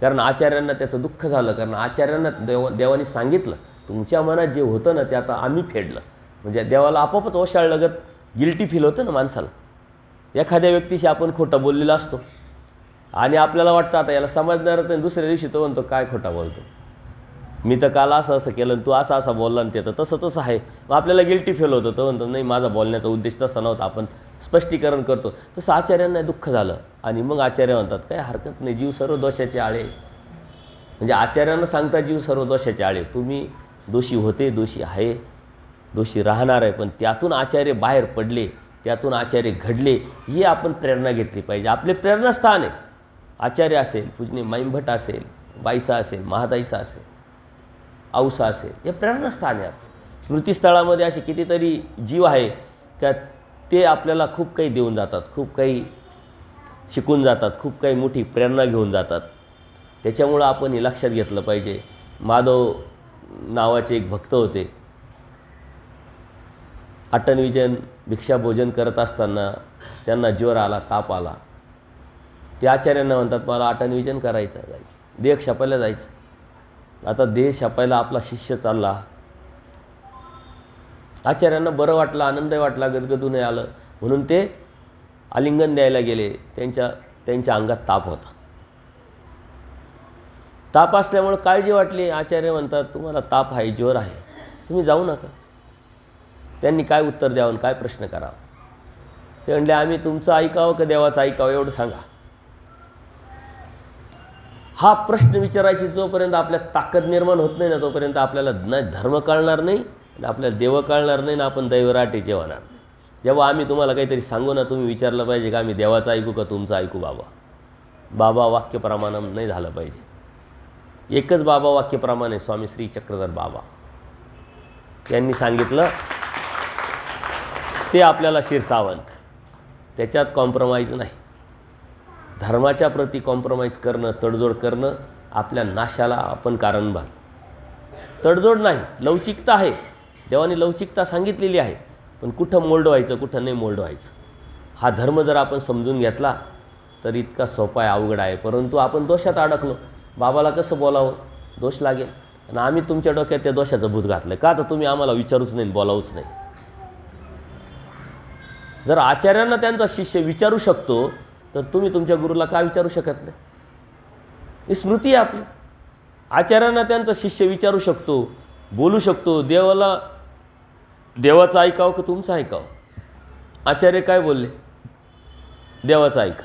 कारण आचार्यांना त्याचं दुःख झालं. कारण आचार्यांना देवाने सांगितलं तुमच्या मनात जे होतं ना ते आता आम्ही फेडलं. म्हणजे देवाला आपोआपच ओशाळलगत गिल्टी फील होतं ना माणसाला. एखाद्या व्यक्तीशी आपण खोटं बोललेला असतो आणि आपल्याला वाटतं आता याला समजणारच नाही. दुसऱ्या दिवशी तो म्हणतो काय खोटा बोलतो, मी तर काल असं केलं आणि तू असा बोलला आणि ते तर तसं आहे. मग आपल्याला गिल्टी फील होतं. तो म्हणतो नाही माझा बोलण्याचा उद्देश तसा नव्हता. आपण स्पष्टीकरण करतो. तसं आचार्यांना दुःख झालं. आणि मग आचार्य म्हणतात काय हरकत नाही, जीव सर्व दोषाचे आळे. म्हणजे आचार्यांना सांगतात जीव सर्व दोषाचे आळे. तुम्ही दोषी होते, दोषी आहे, दोषी राहणार आहे. पण त्यातून आचार्य बाहेर पडले, त्यातून आचार्य घडले, ही आपण प्रेरणा घेतली पाहिजे. आपले प्रेरणास्थान आहे. आचार्य असेल, पूजनीय माईंभट असेल, बाईसा असेल, महादाईसा असेल, औसा असेल, हे प्रेरणास्थान आहे. स्मृतिस्थळामध्ये असे कितीतरी जीव आहे का ते आपल्याला खूप काही देऊन जातात, खूप काही शिकून जातात, खूप काही मोठी प्रेरणा घेऊन जातात. त्याच्यामुळं आपण हे लक्षात घेतलं पाहिजे. माधव नावाचे एक भक्त होते. अटन विजन भिक्षाभोजन करत असताना त्यांना ज्वर आला, ताप आला. ते आचार्यांना म्हणतात मला अटन विजन करायचं, जायचं, देह छापायला जायचं. आता देह छापायला आपला शिष्य चालला. आचार्यांना बरं वाटलं, आनंद वाटला, गदगदून आलं म्हणून ते आलिंगन द्यायला गेले. त्यांच्या अंगात ताप होता. ताप असल्यामुळे काळजी वाटली. आचार्य म्हणतात तुम्हाला ताप आहे, ज्वर आहे, तुम्ही जाऊ नका. त्यांनी काय उत्तर द्यावं, काय प्रश्न करावा. ते म्हणले आम्ही तुमचं ऐकावं का देवाचं ऐकावं एवढं सांगा. हा प्रश्न विचारायची जोपर्यंत आपल्यात ताकद निर्माण होत नाही ना तोपर्यंत आपल्याला ना धर्म कळणार नाही, ना आपल्याला देव कळणार नाही, ना आपण दैवराटीचे होणार नाही. जेव्हा आम्ही तुम्हाला काहीतरी सांगू ना तुम्ही विचारलं पाहिजे का आम्ही देवाचं ऐकू का तुमचं ऐकू. बाबा वाक्यप्रमाणं नाही झालं पाहिजे. एकच बाबा वाक्यप्रमाणे आहे, स्वामी श्री चक्रधर बाबा यांनी सांगितलं ते आपल्याला शिरसावंत. त्याच्यात कॉम्प्रोमाइज नाही. धर्माच्या प्रती कॉम्प्रोमाइज करणं, तडजोड करणं आपल्या नाशाला आपण कारण बनू. तडजोड नाही, लवचिकता आहे. देवाने लवचिकता सांगितलेली आहे. पण कुठं मोल्ड व्हायचं, कुठं नाही मोल्ड व्हायचं. हा धर्म जर आपण समजून घेतला तर इतका सोपा आहे, अवघड आहे. परंतु आपण दोषात अडकलो. बाबाला कसं बोलावं, दोष लागेल. आणि आम्ही तुमच्या डोक्यात त्या दोषाचं भूत घातलं का तर तुम्ही आम्हाला विचारूच नाही, बोलावूच नाही. जर आचार्यांना त्यांचा शिष्य विचारू शकतो तर तुम्ही तुमच्या गुरुला का विचारू शकत नाही. ही स्मृती आहे आपली. आचार्यांना त्यांचा शिष्य विचारू शकतो, बोलू शकतो. देवाचं ऐकावं की तुमचं ऐकावं. आचार्य काय बोलले, देवाचं ऐका.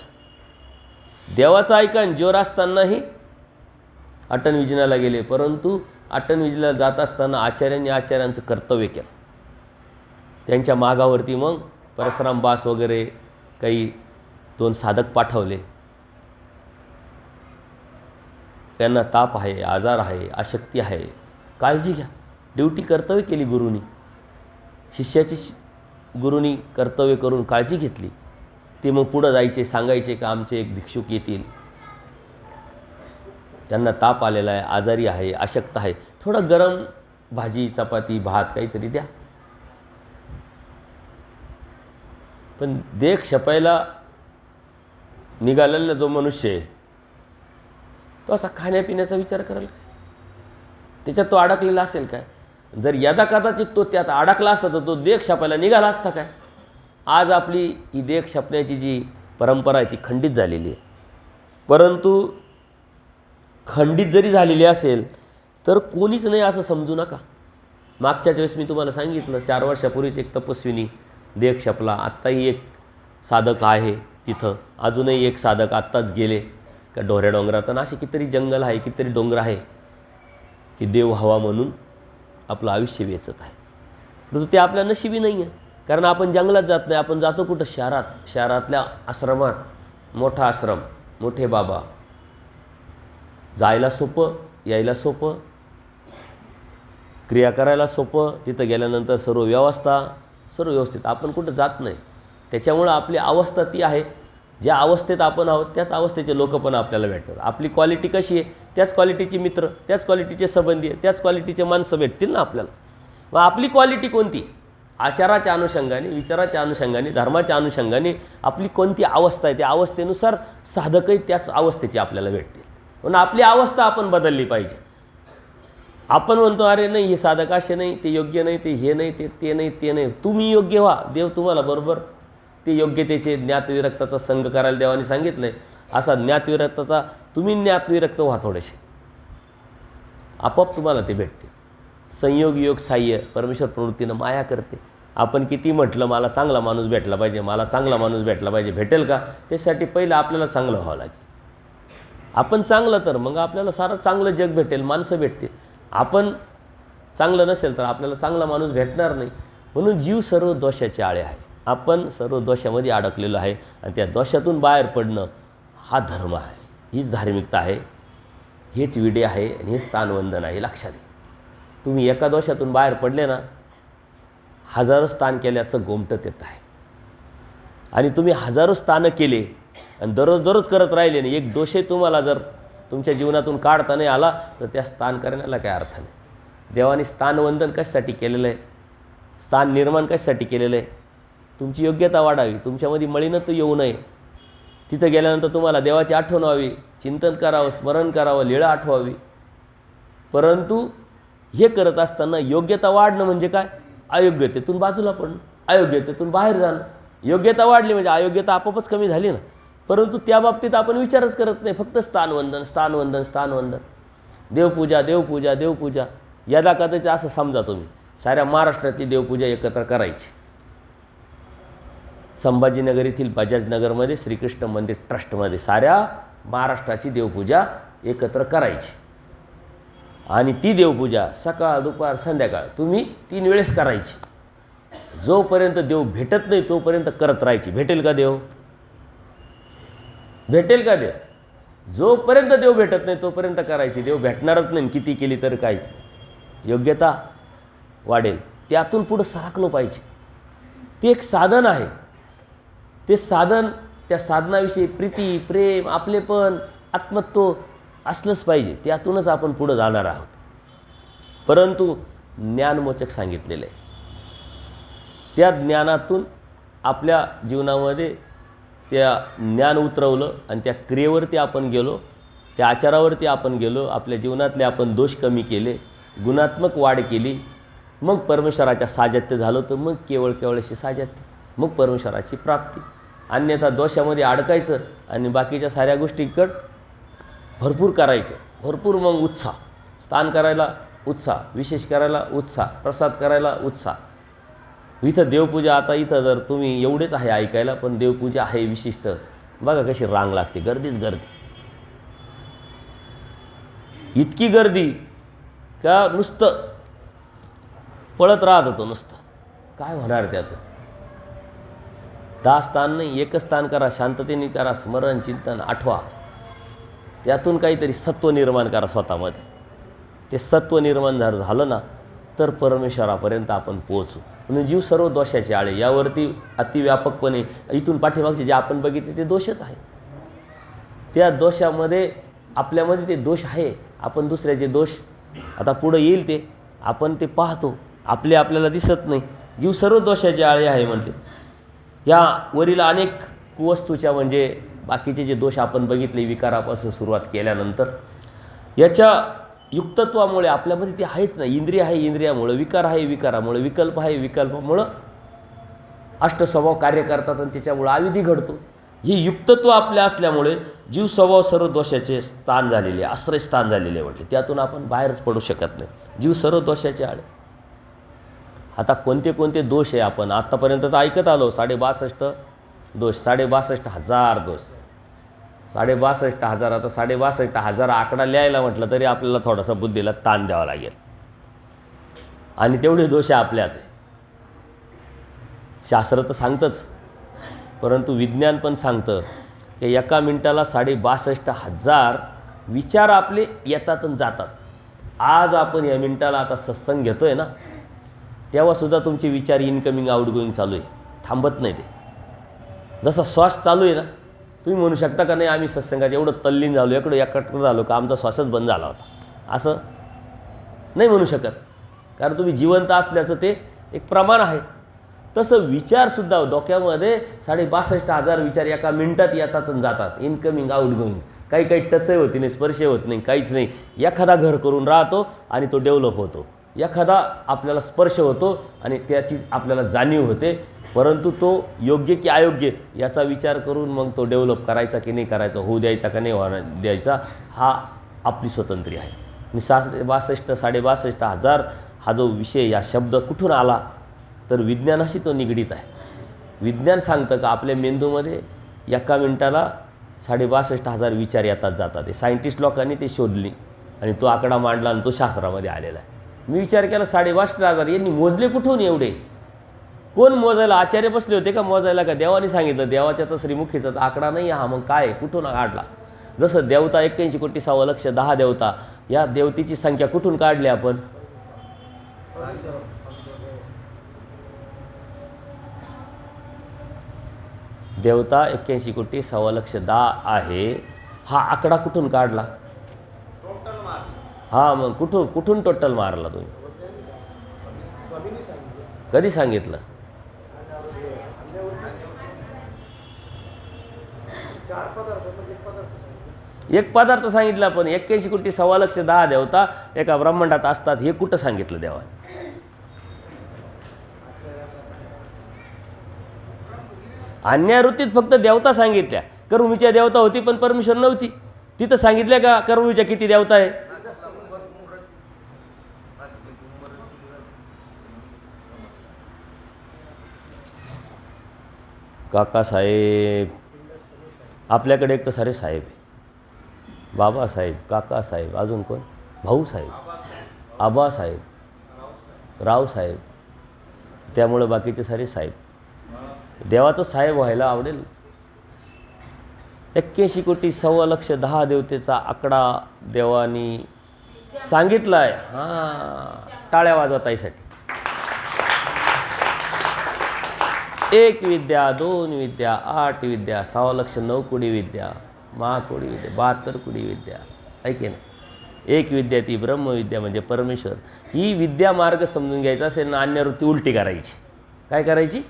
देवाचं ऐका. आणि ज्वर असतानाही अटन विजनाला गेले. परंतु अटन विजनाला जात असताना आचार्यांचं कर्तव्य केलं. त्यांच्या मागावरती मग परशुराम बास वगैरे काही 2 साधक पाठवले. त्यांना ताप आहे, आजार आहे, अशक्ती आहे, काळजी घ्या. ड्युटी कर्तव्य केली गुरुनी. शिष्याची गुरुनी कर्तव्य करून काळजी घेतली. ते मग पुढं जायचे, सांगायचे का आमचे एक भिक्षुक येतील, त्यांना ताप आलेला आहे, आजारी आहे, अशक्त आहे, थोडं गरम भाजी चपाती भात काहीतरी द्या. पण देह छपायला निघालेला जो मनुष्य आहे तो असा खाण्यापिण्याचा विचार करेल. त्याच्यात तो अडकलेला असेल काय? जर यदा कदाचित तो त्यात अडकला असता तर तो देह छापायला निघाला असता काय? आज आपली ही देह छापण्याची जी परंपरा आहे ती खंडित झालेली आहे. परंतु खंडित जरी झालेली असेल तर कोणीच नाही असं समजू नका. मागच्याच वेळेस मी तुम्हाला सांगितलं 4 वर्षापूर्वीच एक तपस्विनी देह छापला. आत्ताही एक साधक आहे तिथं, अजूनही एक साधक आत्ताच गेले का ढोऱ्या डोंगरात. आणि असे कितीतरी जंगल आहे, कितीतरी डोंगर आहे की देव हवा म्हणून आपलं आयुष्य वेचत आहे. परंतु ते आपल्या नशिबी नाही आहे, कारण आपण जंगलात जात नाही. आपण जातो कुठं? शहरात. शहरातल्या आश्रमात, मोठा आश्रम, मोठे बाबा, जायला सोपं, यायला सोपं, क्रिया करायला सोपं, तिथं गेल्यानंतर सर्व व्यवस्था, सर्व व्यवस्थित. आपण कुठं जात नाही. त्याच्यामुळं आपली अवस्था ती आहे, ज्या अवस्थेत आपण आहोत त्याच अवस्थेचे लोक पण आपल्याला भेटतात. आपली क्वालिटी कशी आहे त्याच क्वालिटीचे मित्र, त्याच क्वालिटीचे संबंधी, त्याच क्वालिटीचे माणसं भेटतील ना आपल्याला. मग आपली क्वालिटी कोणती? आचाराच्या अनुषंगाने, विचाराच्या अनुषंगाने, धर्माच्या अनुषंगाने आपली कोणती अवस्था आहे त्या अवस्थेनुसार साधकही त्याच अवस्थेचे आपल्याला भेटतील. म्हणून आपली अवस्था आपण बदलली पाहिजे. आपण म्हणतो अरे नाही हे साधक असे नाही, ते योग्य नाही, ते हे नाही, ते नाही, ते नाही. तुम्ही योग्य व्हा, देव तुम्हाला बरोबर ते योग्यतेचे ज्ञातविरक्ताचा संग करायला देवाने सांगितलं आहे. असा ज्ञातविरक्ताचा तुम्ही ज्ञातविरक्त व्हा थोडेसे, आपोआप तुम्हाला ते भेटते. संयोग योग साह्य परमेश्वर प्रवृत्तीनं माया करते. आपण किती म्हटलं मला चांगला माणूस भेटला पाहिजे, मला चांगला माणूस भेटला पाहिजे, भेटेल का? त्यासाठी पहिलं आपल्याला चांगलं व्हावं लागेल. आपण चांगलं तर मग आपल्याला सारं चांगलं जग भेटेल, माणसं भेटतील. आपण चांगलं नसेल तर आपल्याला चांगला माणूस भेटणार नाही. म्हणून जीव सर्व दोषाचे आळे आहे. आपण सर्व दोषामध्ये अडकलेलो आहे आणि त्या दोषातून बाहेर पडणं हा धर्म आहे, हीच धार्मिकता आहे, हेच विडे आहे आणि हे स्थानवंदन आहे. लक्षात घ्या. तुम्ही एका दोषातून बाहेर पडले ना, हजारो स्थान केल्याचं गोमटत येत आहे. आणि तुम्ही हजारो स्थानं केले आणि दररोज करत राहिले नाही, एक दोषही तुम्हाला जर तुमच्या जीवनातून काढता नाही आला तर त्या स्थान करण्याला काय अर्थ नाही. देवाने स्थानवंदन कशासाठी केलेलं आहे? स्थान निर्माण कशासाठी केलेलं आहे? तुमची योग्यता वाढावी, तुमच्यामध्ये मलिनत्व येऊ नये. तिथं गेल्यानंतर तुम्हाला देवाची आठवण व्हावी, चिंतन करावं, स्मरण करावं, लीळा आठवावी. परंतु हे करत असताना योग्यता वाढणं म्हणजे काय? अयोग्यतेतून बाजूला पडणं, अयोग्यतेतून बाहेर जाणं. योग्यता वाढली म्हणजे अयोग्यता आपोआपच कमी झाली ना. परंतु त्या बाबतीत आपण विचारच करत नाही, फक्त स्थानवंदन, स्थानवंदन, स्थानवंदन, देवपूजा, देवपूजा, देवपूजा. यदा कदाचित असं समजा तुम्ही साऱ्या महाराष्ट्रातली देवपूजा एकत्र करायची. संभाजीनगर येथील बजाजनगरमध्ये श्रीकृष्ण मंदिर ट्रस्टमध्ये साऱ्या महाराष्ट्राची देवपूजा एकत्र करायची. आणि ती देवपूजा सकाळ, दुपार, संध्याकाळ तुम्ही 3 वेळेस करायची. जोपर्यंत देव भेटत नाही तोपर्यंत करत राहायची. भेटेल का देव? भेटेल का देव? जोपर्यंत देव भेटत नाही तोपर्यंत करायची. देव भेटणारच नाही, किती केली तर काहीच नाही. योग्यता वाढेल, त्यातून पुढं सरकलो पाहिजे. ते एक साधन आहे. ते साधन, त्या साधनाविषयी प्रीती, प्रेम, आपलेपण, आत्मत्व असलंच पाहिजे. त्यातूनच आपण पुढं जाणार आहोत. परंतु ज्ञानमोचक सांगितलेलं आहे, त्या ज्ञानातून आपल्या जीवनामध्ये त्या ज्ञान उतरवलं आणि त्या क्रियेवरती आपण गेलो, त्या आचारावरती आपण गेलो, आपल्या जीवनातले आपण दोष कमी केले, गुणात्मक वाढ केली. मग परमेश्वराच्या साजत्य झालं तर मग केवळशी साजत्य, मग परमेश्वराची प्राप्ती. अन्यथा दोषामध्ये अडकायचं आणि बाकीच्या साऱ्या गोष्टीकडं भरपूर करायचं, भरपूर मग उत्साह, स्थान करायला उत्साह, विशेष करायला उत्साह, प्रसाद करायला उत्साह. इथं देवपूजा, आता इथं जर तुम्ही एवढेच आहे ऐकायला, पण देवपूजा आहे विशिष्ट. बघा कशी रांग लागते, गर्दीच गर्दी. इतकी गर्दी का नुसतं पळत राहत होतो नुसतं. काय होणार त्यातून? 10 स्थान नाही, एकच स्थान करा, शांततेने करा, स्मरण, चिंतन आठवा. त्यातून काहीतरी सत्व निर्माण करा स्वतःमध्ये. ते सत्व निर्माण झालं ना तर परमेश्वरापर्यंत आपण पोहोचू. म्हणून जीव सर्व दोषाचे आळे, यावरती अतिव्यापकपणे इथून पाठीमागचे जे आपण बघितले ते दोषच आहे. त्या दोषामध्ये आपल्यामध्ये ते दोष आहे. आपण दुसऱ्याचे दोष आता पुढं येईल ते आपण ते पाहतो, आपल्याला दिसत नाही. जीव सर्व दोषाचे आळे आहे म्हटले. या वरील अनेक कुवस्तूच्या म्हणजे बाकीचे जे दोष आपण बघितले विकारापासून सुरुवात केल्यानंतर, याच्या युक्तत्वामुळे आपल्यामध्ये ते आहेच नाही. इंद्रिय आहे इंद्रियामुळं, विकार आहे विकारामुळे, विकल्प आहे विकल्पामुळं अष्टस्वभाव कार्य करतात आणि त्याच्यामुळं अविधी घडतो. ही युक्तत्व आपल्या असल्यामुळे जीव स्वभाव सर्व दोषाचे स्थान झालेले, आश्रयस्थान झालेले म्हटले. त्यातून आपण बाहेरच पडू शकत नाही. जीव सर्व दोषाचे आळे. आता कोणते कोणते दोष आहे आपण आत्तापर्यंत तर ऐकत आलो. 62.5 दोष, 62,500 दोष, 62,000. आता 62,000 आकडा लिहायला म्हटलं तरी आपल्याला थोडासा बुद्धीला ताण द्यावा लागेल. आणि तेवढे दोष आपल्यात आहे. शास्त्र तर सांगतंच, परंतु विज्ञान पण सांगतं की एका मिनिटाला 62,500 विचार आपले येतात आणि जातात. आज आपण या मिनिटाला आता सत्संग घेतो आहे ना, तेव्हासुद्धा तुमचे विचार इनकमिंग आउटगोईंग चालू आहे, थांबत नाही ते. जसा श्वास चालू आहे ना, तुम्ही म्हणू शकता का नाही आम्ही सत्संगात एवढं तल्लीन झालो, एकटं झालो का आमचा श्वासच बंद झाला होता, असं नाही म्हणू शकत. कारण तुम्ही जिवंत असल्याचं ते एक प्रमाण आहे. तसं विचारसुद्धा डोक्यामध्ये 62,500 विचार एका मिनिटात येतात आणि जातात, इनकमिंग आउटगोईंग. काही काही टचही होती नाही, स्पर्शही होत नाही, काहीच नाही. एखादा घर करून राहतो आणि तो डेव्हलप होतो, एखादा आपल्याला स्पर्श होतो आणि त्याची आपल्याला जाणीव होते, परंतु तो योग्य की अयोग्य याचा विचार करून मग तो डेव्हलप करायचा की नाही करायचा, होऊ द्यायचा का नाही होणार द्यायचा, हा आपली स्वतंत्री आहे. आणि 62,000 हा जो विषय, या शब्द कुठून आला तर विज्ञानाशी तो निगडीत आहे. विज्ञान सांगतं का आपल्या मेंदूमध्ये एका मिनिटाला 62,000 विचार येतात जातात. ते सायंटिस्ट लोकांनी ते शोधली आणि तो आकडा मांडला आणि तो शास्त्रामध्ये आलेला आहे. मी विचार केला 62,000 यांनी मोजले कुठून एवढे? कोण मोजायला? आचार्य बसले होते का मोजायला, का देवाने सांगितलं? देवाच्या तर श्रीमुखीचा आकडा नाही हा, मग काय कुठून काढला? जसं देवता 81,6,10,00,000 देवता, या देवतेची संख्या कुठून काढली आपण? देवता 81,6,10,00,000 आहे, हा आकडा कुठून काढला? हां, मग कुठून टोटल मारला तुम्ही? कधी सांगितलं? एक पदार्थ सांगितला, पण 81,6,10,00,000 देवता एका ब्रह्मांडात असतात हे कुठं सांगितलं देवाने? अन्यावृत्तीत फक्त देवता सांगितल्या. कर्मवीच्या देवता होती पण परमेश्वर नव्हती. तिथं सांगितल्या का कर्मवीच्या किती देवता आहे? काकासाहेब, आपल्याकडे एक तर सारे साहेब आहे, बाबासाहेब, काकासाहेब, अजून कोण? भाऊसाहेब, आबासाहेब, रावसाहेब, त्यामुळं बाकीचे सारे साहेब. देवाचं साहेब व्हायला आवडेल. 81,6,10,00,000 देवतेचा आकडा देवानी सांगितला आहे. हां, टाळ्या वाजवा ताईसाठी. 1 विद्या, 2 विद्या, 8 विद्या, 6,9 कोटी विद्या, महाकोटी विद्या, 72 कोटी विद्या, ऐके ना. 1 विद्या ती ब्रह्मविद्या म्हणजे परमेश्वर. ही विद्या मार्ग समजून घ्यायचा असेल ना, अन्यवृत्ती उलटी करायची. काय करायची?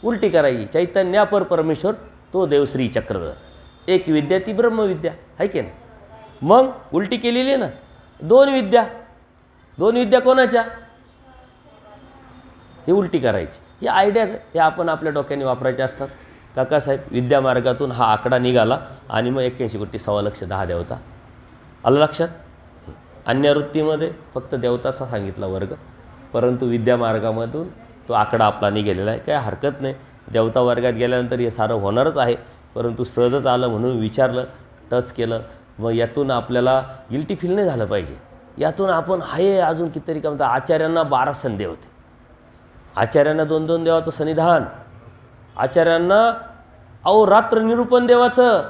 उलटी करायची. चैतन्यापर परमेश्वर तो देवश्री चक्रधर. 1 विद्या ती ब्रह्मविद्या, ऐके ना. मग उलटी केलेली आहे ना. 2 विद्या, 2 विद्या कोणाच्या? ही उलटी करायची. ही आयडियाज हे आपण आपल्या डोक्याने वापरायचे असतात. काकासाहेब विद्या मार्गातून हा आकडा निघाला आणि मग 81,6,10,00,000 देवता. आलं लक्षात? अन्यवृत्तीमध्ये फक्त देवताचा सांगितला वर्ग, परंतु विद्या मार्गामधून तो आकडा आपला निघालेला आहे. काय हरकत नाही. देवता वर्गात गेल्यानंतर हे सारं होणारच आहे, परंतु सहजच आलं म्हणून विचारलं, टच केलं. मग यातून आपल्याला गिल्टी फील नाही झालं पाहिजे. यातून आपण आहे अजून कितीतरी का म्हणतात. आचार्यांना 12 संधे होते. आचार्यांना 2-2 देवाचं सन्निधान. आचार्यांना अहोरात्र निरूपण देवाचं.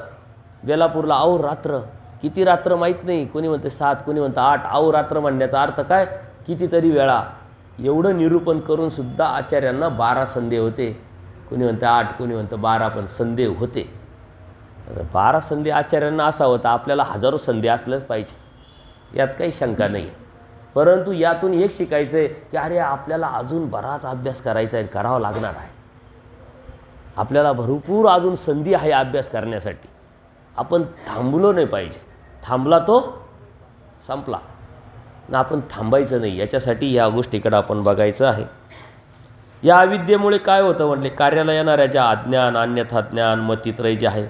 बेलापूरला अहोरात्र, किती रात्र माहीत नाही, कोणी म्हणते 7, कोणी म्हणतं 8. अहोरात्र म्हणण्याचा अर्थ काय? कितीतरी वेळा. एवढं निरूपण करून सुद्धा आचार्यांना 12 संधे होते. कोणी म्हणतं 8, कोणी म्हणतं 12, पण संधे होते. 12 संधे आचार्यांना असा होता. आपल्याला हजारो संधे असल्याच पाहिजे, यात काही शंका नाही आहे. परंतु यातून एक शिकायचं आहे की अरे आपल्याला अजून बराच अभ्यास करायचा आहे, करावा लागणार आहे. आपल्याला भरपूर अजून संधी आहे अभ्यास करण्यासाठी. आपण थांबलो नाही पाहिजे. थांबला तो संपला. आपण थांबायचं नाही. याच्यासाठी या गोष्टीकडे आपण बघायचं आहे. या अविद्येमुळे काय होतं म्हटले, कार्याला येणाऱ्या ज्या अज्ञान, अन्यथा ज्ञान, मतित्रय जे आहे,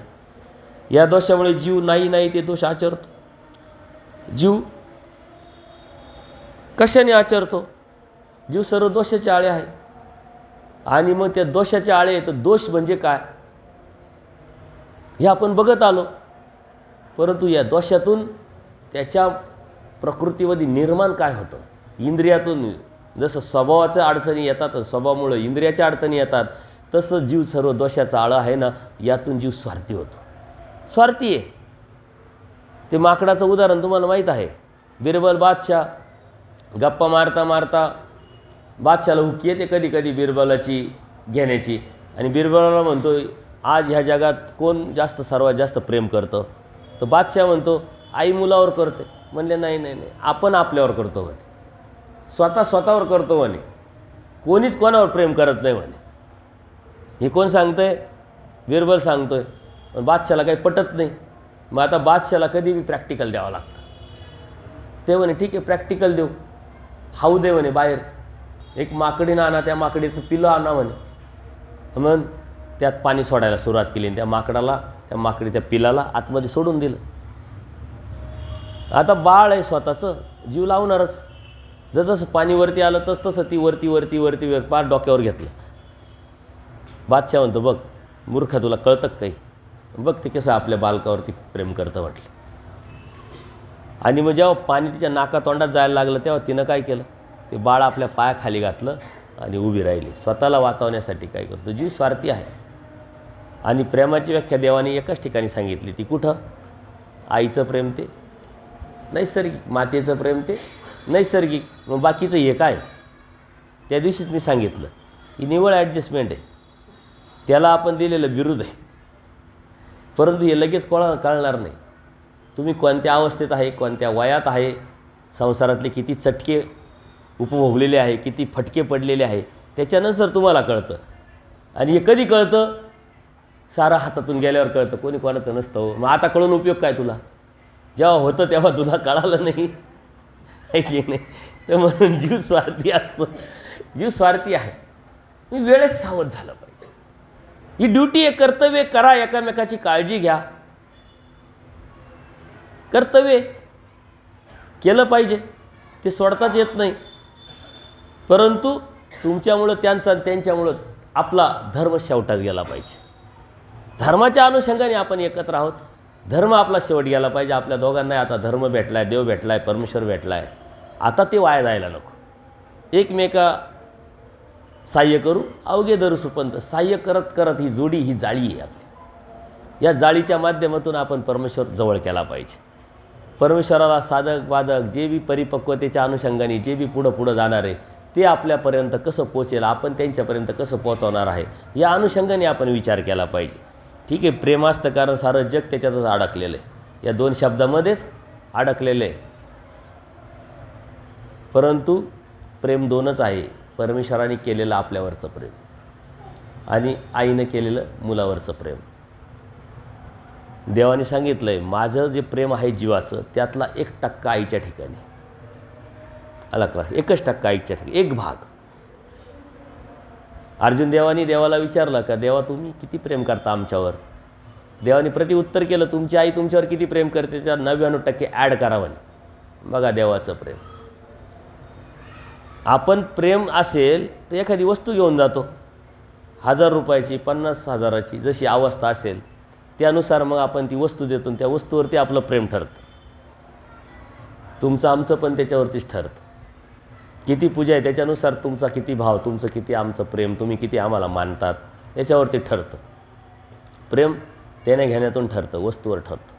या दोषामुळे जीव नाही ते दोष आचरतो. जीव कशाने आचरतो? जीव सर्व दोषाचे आळे आहे. आणि मग त्या दोषाचे आळे, तर दोष म्हणजे काय हे आपण बघत आलो. परंतु या दोषातून त्याच्या प्रकृतीमध्ये निर्माण काय होतं, इंद्रियातून जसं स्वभावाच्या अडचणी येतात, स्वभावामुळं इंद्रियाच्या अडचणी येतात, तसं जीव सर्व दोषाचं आळं आहे ना, यातून जीव स्वार्थी होतो. स्वार्थी आहे. ते माकडाचं उदाहरण तुम्हाला माहीत आहे. बिरबल बादशाह गप्पा मारता मारता बादशाला हुकी येते कधी कधी बिरबलाची घेण्याची, आणि बिरबलाला म्हणतो, आज ह्या जगात कोण सर्वात जास्त प्रेम करतं? तर बादशाह म्हणतो, आई मुलावर करते. म्हणले नाही, आपण आपल्यावर करतो म्हणे, स्वतःवर करतो म्हणे, कोणीच कोणावर प्रेम करत नाही म्हणे. हे कोण सांगतंय? बिरबल सांगतोय. पण बादशाला काही पटत नाही. मग आता बादशाला कधी बी प्रॅक्टिकल द्यावं लागतं. ते म्हणे ठीक आहे, प्रॅक्टिकल देऊ. हाऊ दे म्हणे बाहेर, एक माकडीनं आणा, त्या माकडीचं पिलं आणा म्हणे. मग त्यात पाणी सोडायला सुरुवात केली, आणि त्या माकडीच्या पिलाला आतमध्ये सोडून दिलं. आता बाळ आहे स्वतःचं, जीव लावणारच. जसं पाणी वरती आलं तसं ती वरती पार डोक्यावर घेतलं. बादशाह म्हणतो, बघ मूर्ख, तुला कळतं काही? बघ ते कसं आपल्या बालकावरती प्रेम करतं म्हटलं. आणि मग जेव्हा पाणी तिच्या नाकातोंडात जायला लागलं, तेव्हा तिनं काय केलं, ते बाळ आपल्या पायाखाली घातलं आणि उभी राहिली. स्वतःला वाचवण्यासाठी काय करतो, जीव स्वार्थी आहे. आणि प्रेमाची व्याख्या देवाने एकाच ठिकाणी सांगितली. ती कुठं? आईचं प्रेम ते नैसर्गिक, मातेचं प्रेम ते नैसर्गिक. मग बाकीचं हे काय? त्या दिवशीच मी सांगितलं, ही निव्वळ ॲडजस्टमेंट आहे. त्याला आपण दिलेलं बिरुद आहे. परंतु हे लगेच कळणार नाही. तुम्ही कोणत्या अवस्थेत आहे, कोणत्या वयात आहे, संसारातले किती चटके उपभोगलेले आहे, किती फटके पडलेले आहे, त्याच्यानंतर तुम्हाला कळतं. आणि हे कधी कळतं? सारं हातातून गेल्यावर कळतं. कोणी कोणाचं नसतं. मग आता कळून उपयोग काय तुला? जेव्हा होतं तेव्हा तुला कळालं नाही, आहे की नाही? तर म्हणून जीव स्वार्थी असतो. जीव स्वार्थी आहे. मी वेळेत सावध झालं पाहिजे. ही ड्युटी आहे, कर्तव्य करा, एकामेकाची काळजी घ्या. कर्तव्य केलं पाहिजे, ते सोडताच येत नाही. परंतु तुमच्यामुळं त्यांच्यामुळं आपला धर्म शेवटाच गेला पाहिजे. धर्माच्या अनुषंगाने आपण एकत्र आहोत. धर्म आपला शेवट गेला पाहिजे. आपल्या दोघांना आता धर्म भेटला आहे, देव भेटला आहे, परमेश्वर भेटला आहे. आता ते वाया जायला नको. एकमेका साह्य करू, अवघे धरू सुपंत. साह्य करत करत ही जोडी, ही जाळी आहे आपली. या जाळीच्या माध्यमातून आपण परमेश्वर जवळ केला पाहिजे. परमेश्वराला साधक बाधक जे बी परिपक्वतेच्या अनुषंगाने जे बी पुढं जाणार आहे, ते आपल्यापर्यंत कसं पोचेल, आपण त्यांच्यापर्यंत कसं पोचवणार आहे, या अनुषंगाने आपण विचार केला पाहिजे. ठीक आहे, प्रेम असतं, कारण सारं जग त्याच्यातच अडकलेलं आहे, या दोन शब्दामध्येच अडकलेलं आहे. परंतु प्रेम दोनच आहे, परमेश्वराने केलेलं आपल्यावरचं प्रेम आणि आईनं केलेलं मुलावरचं प्रेम. देवाने सांगितलं आहे, माझं जे प्रेम आहे जीवाचं, त्यातला 1% आईच्या ठिकाणी आला का? 1% आईच्या ठिकाणी, 1 भाग. अर्जुन देवाला विचारलं का, देवा तुम्ही किती प्रेम करता आमच्यावर? देवाने प्रतिउत्तर केलं, तुमची आई तुमच्यावर किती प्रेम करते त्या 99% ॲड करा म्हणे. बघा देवाचं प्रेम. आपण प्रेम असेल तर एखादी वस्तू घेऊन जातो, 1000 रुपयाची, 50,000ची, जशी अवस्था असेल त्यानुसार मग आपण ती वस्तू देतो. त्या वस्तूवरती आपलं प्रेम ठरतं. तुमचं आमचं पण त्याच्यावरतीच ठरतं. किती पूजा आहे त्याच्यानुसार तुमचा किती भाव, तुमचं किती आमचं प्रेम, तुम्ही किती आम्हाला मानतात, याच्यावरती ठरतं. प्रेम देण्या घेण्यातून ठरतं, वस्तूवर ठरतं.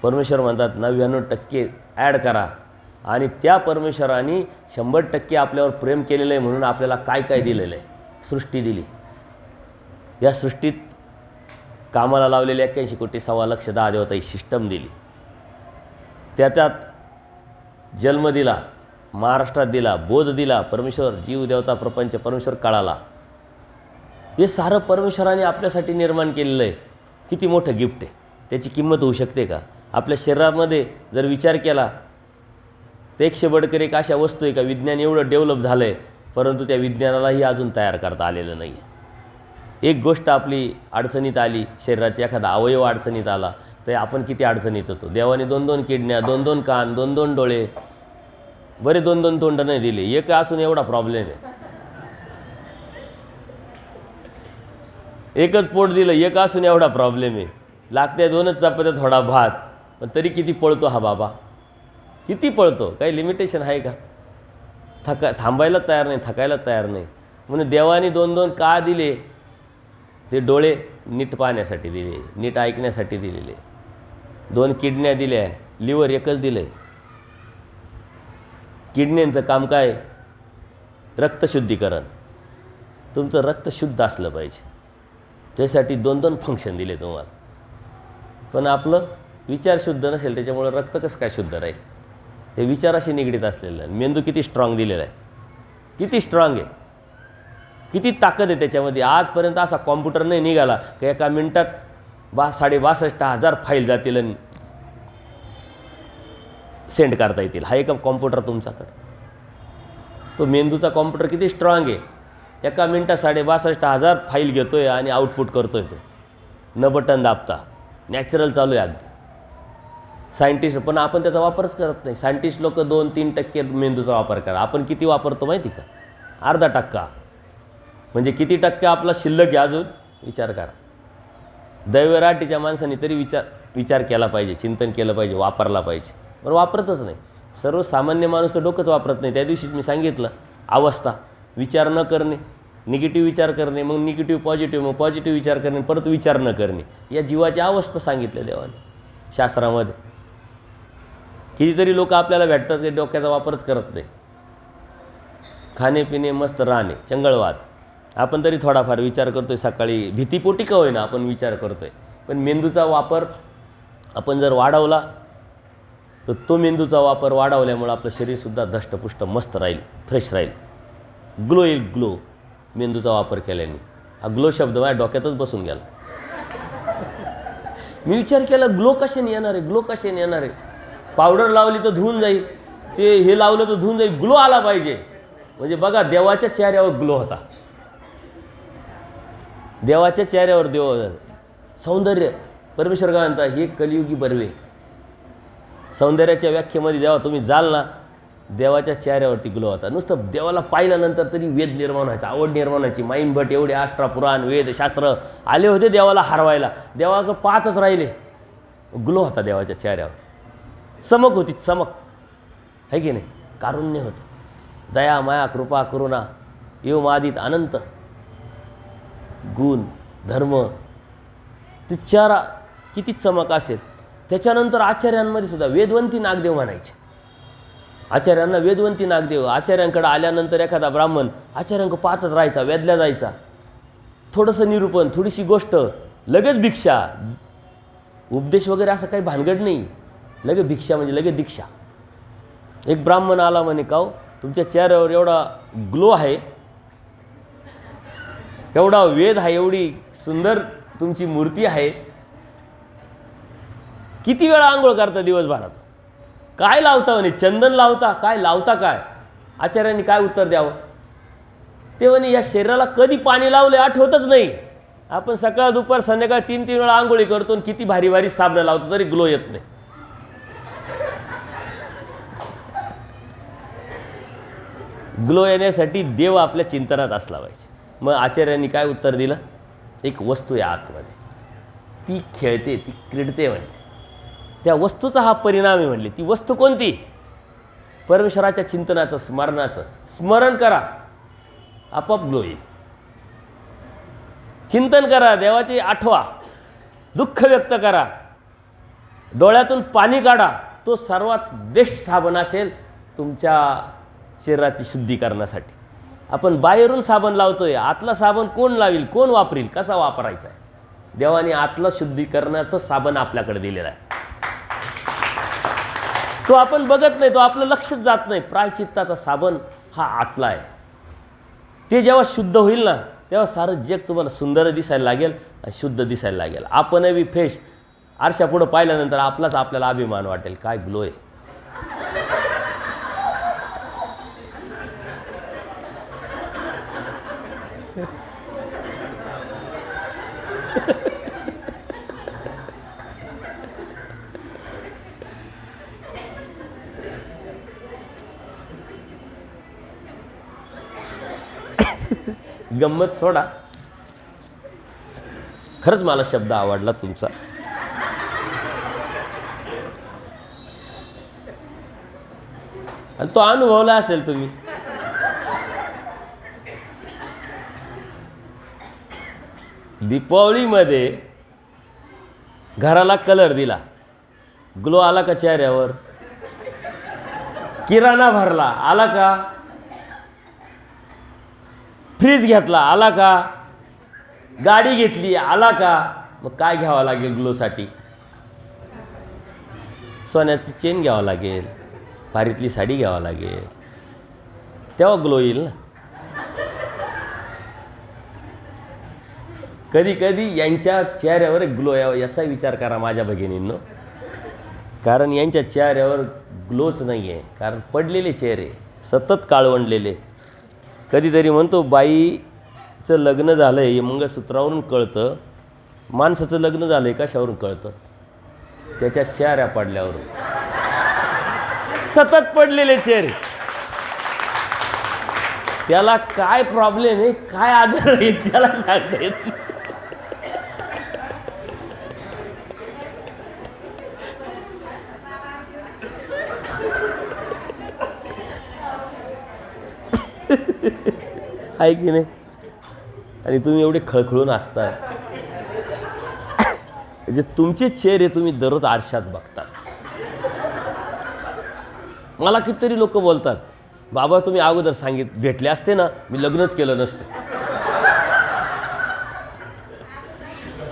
परमेश्वर म्हणतात 99% ॲड करा. आणि त्या परमेश्वराने 100% आपल्यावर प्रेम केलेलं आहे. म्हणून आपल्याला काय काय दिलेलं आहे? सृष्टी दिली. या सृष्टीत कामाला लावलेले 81 कोटी 1.25 लाख देवता ही सिस्टम दिली. त्यात जन्म दिला, महाराष्ट्रात दिला, बोध दिला, परमेश्वर जीव देवता प्रपंच परमेश्वर काळाला. हे सारं परमेश्वराने आपल्यासाठी निर्माण केलेलं आहे. किती मोठं गिफ्ट आहे, त्याची किंमत होऊ शकते का? आपल्या शरीरामध्ये जर विचार केला तर 100 बडकर एक अशा वस्तू आहे का विज्ञान एवढं डेव्हलप झालं आहे, परंतु त्या विज्ञानालाही अजून तयार करता आलेलं नाही आहे. एक गोष्ट आपली अडचणीत आली, शरीराचा एखादा अवयव अडचणीत आला, तर आपण किती अडचणीत होतो. देवाने 2-2 किडन्या, 2-2 कान, 2-2 डोळे, बरे 2-2 तोंड नाही दिले, एक असून एवढा प्रॉब्लेम आहे. एकच पोट दिलं, एक असून एवढा प्रॉब्लेम आहे. लागते 2च चपात्या थोडा भात, पण तरी किती पळतो हा बाबा, किती पळतो. काही लिमिटेशन आहे का? थांबायला तयार नाही, थकायला तयार नाही. म्हणून देवाने 2-2 का दिले? ते डोळे नीट पाहण्यासाठी दिले, नीट ऐकण्यासाठी दिलेले. 2 किडन्या दिल्या, लिव्हर एकच दिलं आहे. किडन्यांचं काम काय? रक्तशुद्धीकरण. तुमचं रक्त शुद्ध असलं पाहिजे, त्यासाठी 2-2 फंक्शन दिले तुम्हाला. पण आपलं विचार शुद्ध नसेल, त्याच्यामुळं रक्त कसं काय शुद्ध राहील? हे विचाराशी निगडीत असलेलं आहे. मेंदू किती स्ट्रॉंग दिलेला आहे, किती स्ट्रॉंग आहे, किती ताकद आहे त्याच्यामध्ये. आजपर्यंत असा कॉम्प्युटर नाही निघाला की एका मिनटात 62,000 फाईल जातील आणि सेंड करता येतील. हा एक कॉम्प्युटर तुमच्याकडं, तो मेंदूचा कॉम्प्युटर किती स्ट्रॉंग आहे. एका मिनटात 62,000 फाईल घेतो आहे आणि आउटपुट करतो आहे तो, न बटन दाबता. नॅचरल चालू आहे अगदी. सायंटिस्ट, पण आपण त्याचा वापरच करत नाही. सायंटिस्ट लोक 2-3% मेंदूचा वापर करा, आपण किती वापरतो माहिती का? अर्धा टक्का. म्हणजे किती टक्के आपला शिल्लक आहे अजून विचार करा. दैवराटीच्या माणसांनी तरी विचार केला पाहिजे, चिंतन केलं पाहिजे, वापरला पाहिजे, पण वापरतच नाही. सर्वसामान्य माणूस तर डोकंच वापरत नाही. त्या दिवशीच मी सांगितलं अवस्था, विचार न करणे, निगेटिव्ह विचार करणे, मग निगेटिव्ह पॉझिटिव्ह, मग पॉझिटिव्ह विचार करणे, परत विचार न करणे, या जीवाची अवस्था सांगितल्या देवाने शास्त्रामध्ये. कितीतरी लोक आपल्याला भेटतात ते डोक्याचा वापरच करत नाही. खाणे पिणे मस्त राहणे, चंगळवाद. आपण तरी थोडाफार विचार करतो आहे, सकाळी भीतीपोटी का होईना आपण विचार करतो आहे. पण मेंदूचा वापर आपण जर वाढवला तर तो मेंदूचा वापर वाढवल्यामुळं आपलं शरीरसुद्धा धष्टपुष्ट मस्त राहील, फ्रेश राहील, ग्लो येईल. ग्लो मेंदूचा वापर केल्याने. हा ग्लो शब्द माझ्या डोक्यातच बसून गेला. मी विचार केला, ग्लो कशाने येणार आहे, ग्लो कशाने येणार आहे. पावडर लावली तर धुवून जाईल, ते हे लावलं तर धुवून जाईल, ग्लो आला पाहिजे. म्हणजे बघा, देवाच्या चेहऱ्यावर ग्लो होता. देवाच्या चेहऱ्यावर सौंदर्य. परमेश्वर काय म्हणता, हे कलियुगी बर्वे. सौंदर्याच्या व्याख्येमध्ये जेव्हा तुम्ही जाल ना, देवाच्या चेहऱ्यावरती ग्लो होता. नुसतं देवाला पाहिल्यानंतर तरी वेद निर्माण व्हायचा, आवड निर्माण व्हायची. माईंभट एवढे अष्टा पुराण वेद शास्त्र आले होते देवाला हरवायला, देवाकडे पाहतच राहिले. ग्लो होता देवाच्या चेहऱ्यावर, चमक होती, चमक आहे की नाही. कारुण्य होतं, दया माया कृपा करुणा एव मादित अनंत गुण धर्म. ते चेहरा किती चमक असेल. त्याच्यानंतर आचार्यांमध्ये सुद्धा वेदवंती नागदेव म्हणायचे. आचार्यांना वेदवंती नागदेव. आचार्यांकडे आल्यानंतर एखादा ब्राह्मण आचार्यांकडे पाहतच राहायचा, वेदल्या जायचा. थोडंसं निरूपण, थोडीशी गोष्ट, लगेच भिक्षा. उपदेश वगैरे असं काही भानगड नाही, लगेच भिक्षा म्हणजे लगेच दीक्षा. एक ब्राह्मण आला म्हणे, काव तुमच्या चेहऱ्यावर एवढा ग्लो आहे, एवढा वेद आहे, एवढी सुंदर तुमची मूर्ती आहे, किती वेळा आंघोळ करता दिवसभरात, काय लावता म्हणे, चंदन लावता, काय लावता काय. आचार्यांनी काय उत्तर द्यावं. ते म्हणे, या शरीराला कधी पाणी लावले आठवतच नाही. आपण सकाळ दुपार संध्याकाळ 3-3 वेळा आंघोळी करतो आणि किती भारी भारी साबणं लावतो तरी ग्लो येत नाही. ग्लो येण्यासाठी देव आपल्या चिंतनात असला पाहिजे. मग आचार्यांनी काय उत्तर दिलं, एक वस्तू आहे आतमध्ये, ती खेळते, ती क्रीडते म्हणले. त्या वस्तूचा हा परिणाम आहे म्हणले. ती वस्तू कोणती? परमेश्वराच्या चिंतनाचं, स्मरणाचं. स्मरण करा, आपोआप ग्लो येईल. चिंतन करा, देवाची आठवा, दुःख व्यक्त करा, डोळ्यातून पाणी काढा. तो सर्वात बेस्ट साबण असेल तुमच्या शरीराची शुद्धीकरणासाठी. आपण बाहेरून साबण लावतोय, आतला साबण कोण लावील, कोण वापरील, कसा वापरायचा आहे. देवाने आतलं शुद्धीकरणाचं साबण आपल्याकडे दिलेलं आहे. तो आपण बघत नाही, तो आपलं लक्षच जात नाही. प्रायचित्ताचा साबण हा आतला आहे. ते जेव्हा शुद्ध होईल ना, तेव्हा सारं जग तुम्हाला सुंदर दिसायला लागेल आणि शुद्ध दिसायला लागेल. आपणही फ्रेश आरशापुढं पाहिल्यानंतर आपल्याला अभिमान वाटेल, काय ग्लो आहे. गंमत सोडा, खरंच मला शब्द आवडला तुमचा. आणि तो अनुभवला असेल तुम्ही. दीपावलीमध्ये घराला कलर दिला, ग्लो आला का चेहऱ्यावर? किराणा भरला, आला का? फ्रीज घेतला, आला का? गाडी घेतली, आला का? मग काय घ्यावं लागेल ग्लोसाठी? सोन्याची चेन घ्यावं लागेल, भारीतली साडी घ्यावं लागेल, तेव्हा ग्लो येईल ना. कधी कधी यांच्या चेहऱ्यावर ग्लो यावा याचा विचार करा माझ्या भगिनींनो, कारण यांच्या चेहऱ्यावर ग्लोच नाही आहे, कारण पडलेले चेहरे, सतत काळवंडलेले. कधीतरी म्हणतो बाईचं लग्न झालं आहे हे मंगळसूत्रावरून कळतं, माणसाचं लग्न झालं आहे कशावरून कळतं? त्याच्या चेहऱ्या पडल्यावरून. सतत पडलेले चेहरे. त्याला काय प्रॉब्लेम आहे, काय आजार आहे त्याला सांगता येत नाही. आहे की नाही? आणि तुम्ही एवढे खळखळून असता, म्हणजे तुमचे चेहरे तुम्ही दररोज आरशात बघता. मला कितीतरी लोक बोलतात, बाबा तुम्ही अगोदर भेटले असते ना मी लग्नच केलं नसतं.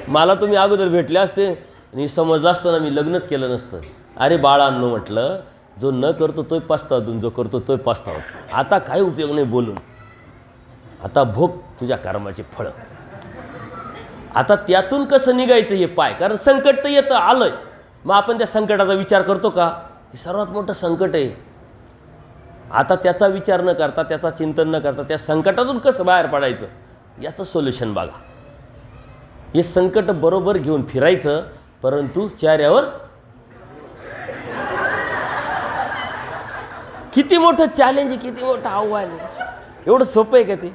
मला तुम्ही अगोदर भेटले असते आणि समजलं असतं ना मी लग्नच केलं नसतं. अरे बाळांनो, म्हटलं जो न करतो तोय पस्तावतो, जो करतो तोय पस्तावतो. आता काही उपयोग नाही बोलून, आता भोग तुझ्या कर्माचे फळं. आता त्यातून कसं निघायचं हे पाय, कारण संकट तर येतं आलंय. मग आपण त्या संकटाचा विचार करतो का? हे सर्वात मोठं संकट आहे. आता त्याचा विचार न करता, त्याचा चिंतन न करता त्या संकटातून कसं बाहेर पडायचं याचं सोल्युशन बघा. हे संकट बरोबर घेऊन फिरायचं, परंतु चेहऱ्यावर किती मोठं चॅलेंज आहे, किती मोठं आव्हान आहे. एवढं सोपं आहे का ते?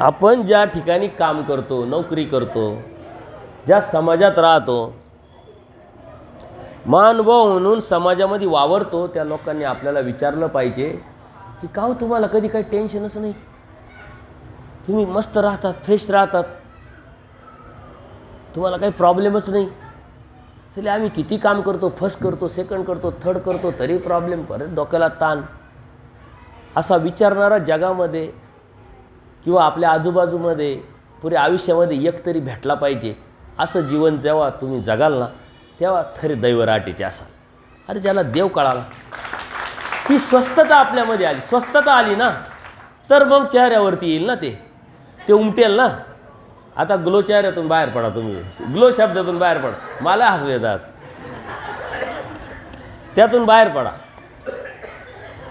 आपण ज्या ठिकाणी काम करतो, नोकरी करतो, ज्या समाजात राहतो, मानव म्हणून समाजामध्ये वावरतो, त्या लोकांनी आपल्याला विचारलं पाहिजे की का हो तुम्हाला कधी काही टेन्शनच नाही, तुम्ही मस्त राहतात, फ्रेश राहतात, तुम्हाला काही प्रॉब्लेमच नाही. चले आम्ही किती काम करतो, फर्स्ट करतो, सेकंड करतो, थर्ड करतो, तरी प्रॉब्लेम, परत डोक्याला ताण. असा विचारणारा जगामध्ये किंवा आपल्या आजूबाजूमध्ये पुऱ्या आयुष्यामध्ये एक तरी भेटला पाहिजे. असं जीवन जेव्हा तुम्ही जगाल ना, तेव्हा खरे दैवराटीचे असाल. अरे ज्याला देव कळाला, ती स्वस्थता आपल्यामध्ये आली, स्वस्थता आली ना, तर मग चेहऱ्यावरती येईल ना, ते उमटेल ना. आता ग्लो चेहऱ्यातून बाहेर पडा, तुम्ही ग्लो शब्दातून बाहेर पडा. मला हसू येतात, त्यातून बाहेर पडा.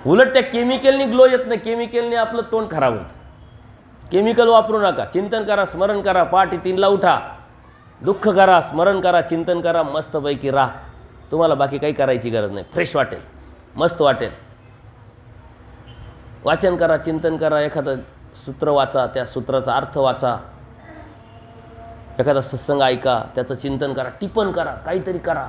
उलट त्या केमिकलनी ग्लो येत नाही, केमिकलने आपलं तोंड खराब होतं. केमिकल वापरू नका, चिंतन करा, स्मरण करा, पहाटे 3ला उठा, दुःख करा, स्मरण करा, चिंतन करा, मस्तपैकी राहा. तुम्हाला बाकी काही करायची गरज नाही, फ्रेश वाटेल, मस्त वाटेल. वाचन करा, चिंतन करा, एखादं सूत्र वाचा, त्या सूत्राचा अर्थ वाचा, एखादा सत्संग ऐका, त्याचं चिंतन करा, टिपण करा, काहीतरी करा.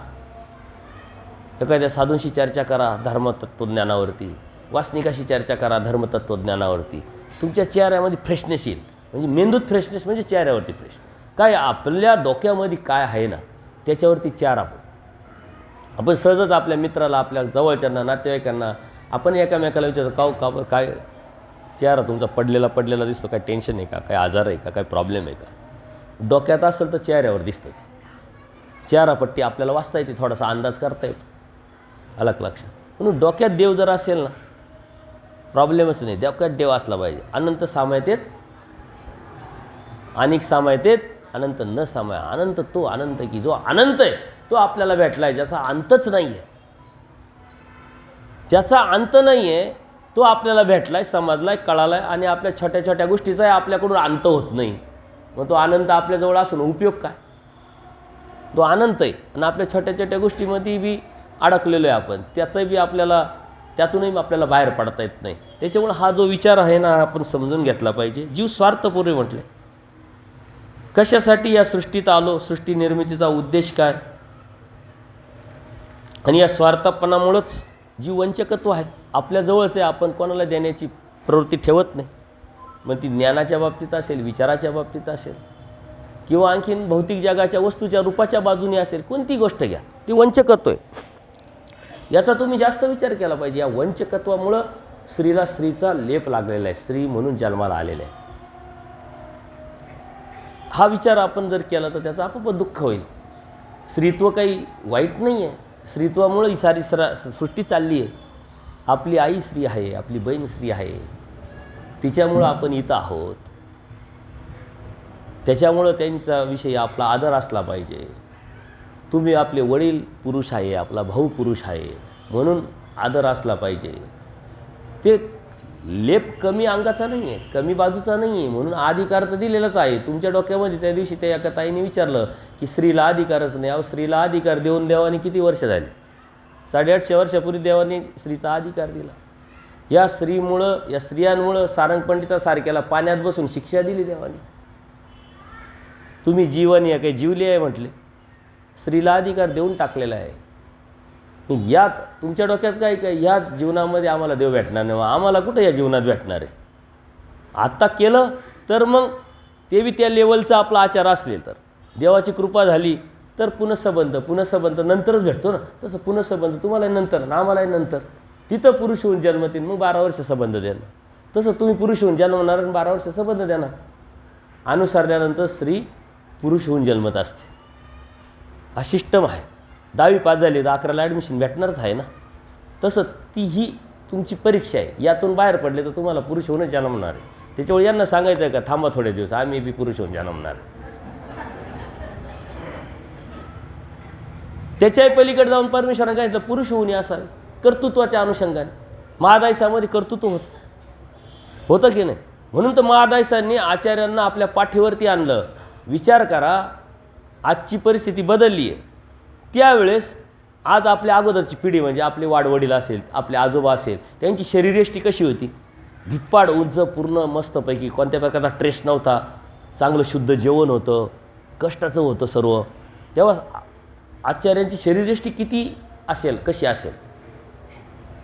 एखाद्या साधूंशी चर्चा करा धर्मतत्त्वज्ञानावरती, वासनिकाशी चर्चा करा धर्मतत्त्वज्ञानावरती. तुमच्या चेहऱ्यामध्ये फ्रेशनेस येईल. म्हणजे मेंदूत फ्रेशनेस म्हणजे चेहऱ्यावरती फ्रेश. काय आपल्या डोक्यामध्ये काय आहे ना, त्याच्यावरती चेहरा आपण सहजच आपल्या मित्राला, आपल्या जवळच्यांना, नातेवाईकांना आपण एकामेकाला विचारतो, का बरं काय चेहरा तुमचा पडलेला दिसतो, काय टेन्शन आहे का, काय आजार आहे का, काय प्रॉब्लेम आहे का? डोक्यात असेल तर चेहऱ्यावर दिसतं. ते चेहरापट्टी आपल्याला वाचता येते, थोडासा अंदाज करता येतो. अलग लक्षात. म्हणून डोक्यात देव जर असेल ना, प्रॉब्लेमच नाही. डोक्यात देव असला पाहिजे. अनंत सामायतेत, अनेक सामायतेत, अनंत न सामाय. अनंत तो अनंत की जो अनंत आहे तो आपल्याला भेटला आहे, ज्याचा अंतच नाही आहे. ज्याचा अंत नाही आहे तो आपल्याला भेटला आहे, समजला आहे, कळाला आहे. आणि आपल्या छोट्या छोट्या गोष्टीचाही आपल्याकडून अंत होत नाही. मग तो अनंत आपल्याजवळ असून उपयोग काय? तो अनंत आहे आणि आपल्या छोट्या छोट्या गोष्टीमध्ये बी अडकलेलो आहे आपण, त्यातूनही आपल्याला बाहेर पडता येत नाही. त्याच्यामुळे हा जो विचार आहे ना, आपण समजून घेतला पाहिजे. जीव स्वार्थपूर्वी म्हटले. कशासाठी या सृष्टीत आलो, सृष्टी निर्मितीचा उद्देश काय? आणि या स्वार्थपणामुळंच जीव वंचकत्व आहे. आपल्याजवळच आहे, आपण कोणाला देण्याची प्रवृत्ती ठेवत नाही. मग ती ज्ञानाच्या बाबतीत असेल, विचाराच्या बाबतीत असेल, किंवा आणखीन भौतिक जगाच्या वस्तूच्या रूपाच्या बाजूने असेल, कोणती गोष्ट घ्या, ती वंचकत्व आहे. याचा तुम्ही जास्त विचार केला पाहिजे. या वंचकत्वामुळं स्त्रीला स्त्रीचा लेप लागलेला आहे, स्त्री म्हणून जन्माला आलेला आहे. हा विचार आपण जर केला तर त्याचं आपोआप दुःख होईल. स्त्रीत्व काही वाईट नाही आहे. स्त्रीत्वामुळं ही सारी सृष्टी चालली आहे. आपली आई स्त्री आहे, आपली बहीण स्त्री आहे, तिच्यामुळं आपण इथं आहोत. त्याच्यामुळं त्यांचा विषयी आपला आदर असला पाहिजे. तुम्ही आपले वडील पुरुष आहे, आपला भाऊ पुरुष आहे, म्हणून आदर असला पाहिजे. ते लेप कमी अंगाचा नाही आहे, कमी बाजूचा नाही आहे, म्हणून अधिकार तर दिलेलाच आहे. तुमच्या डोक्यामध्ये त्या दिवशी त्या एका ताईने विचारलं की स्त्रीला अधिकारच नाही. अहो, स्त्रीला अधिकार देऊन देवाने किती वर्ष झाली? 850 वर्षापूर्वी देवाने स्त्रीचा अधिकार दिला. या स्त्रीमुळं, या स्त्रियांमुळं सारंग पंडितासारख्याला पाण्यात बसून शिक्षा दिली देवाने. तुम्ही जीवन या काही जीवली आहे म्हटले, स्त्रीला अधिकार देऊन टाकलेला आहे. यात तुमच्या डोक्यात काय काय, या जीवनामध्ये आम्हाला देव भेटणार नाही, आम्हाला कुठं या जीवनात भेटणार आहे? आत्ता केलं तर मग ते बी त्या लेवलचा आपला आचार असले तर, देवाची कृपा झाली तर पुनःसंबंध नंतरच भेटतो ना. तसं पुनःसंबंध तुम्हाला नंतर ना आम्हालाही नंतर. तिथं पुरुष होऊन जन्मतील, मग 12 वर्ष संबंध देणार. तसं तुम्ही पुरुष होऊन जन्मणार आणि 12 वर्ष संबंध देणार. अनुसरल्यानंतर स्त्री पुरुष होऊन जन्मत असते. हा सिस्टम आहे. 10वी पास झाली तर 11ला ॲडमिशन भेटणारच आहे ना. तसं ही तुमची परीक्षा आहे. यातून बाहेर पडले तर तुम्हाला पुरुष होऊनच जन्मणार आहे. त्याच्यामुळे यांना सांगायचं आहे का, थांबा थोडे दिवस, आम्ही बी पुरुष होऊन जन्मणार. त्याच्याही पलीकडे जाऊन परमेश्वराने काय सांगितलं, पुरुष होऊन असावे. कर्तृत्वाच्या अनुषंगाने महादायसामध्ये कर्तृत्व होतं की नाही? म्हणून तर महादायसांनी आचार्यांना आपल्या पाठीवरती आणलं. विचार करा, आजची परिस्थिती बदलली आहे. त्यावेळेस आज आपल्या अगोदरची पिढी म्हणजे आपले वाडवडील असेल, आपले आजोबा असेल, त्यांची शरीरयष्टी कशी होती? धिप्पाड, उंच, पूर्ण मस्तपैकी, कोणत्या प्रकारचा ट्रेस नव्हता, चांगलं शुद्ध जेवण होतं, कष्टाचं होतं सर्व. तेव्हा आचार्यांची शरीरयष्टी किती असेल, कशी असेल?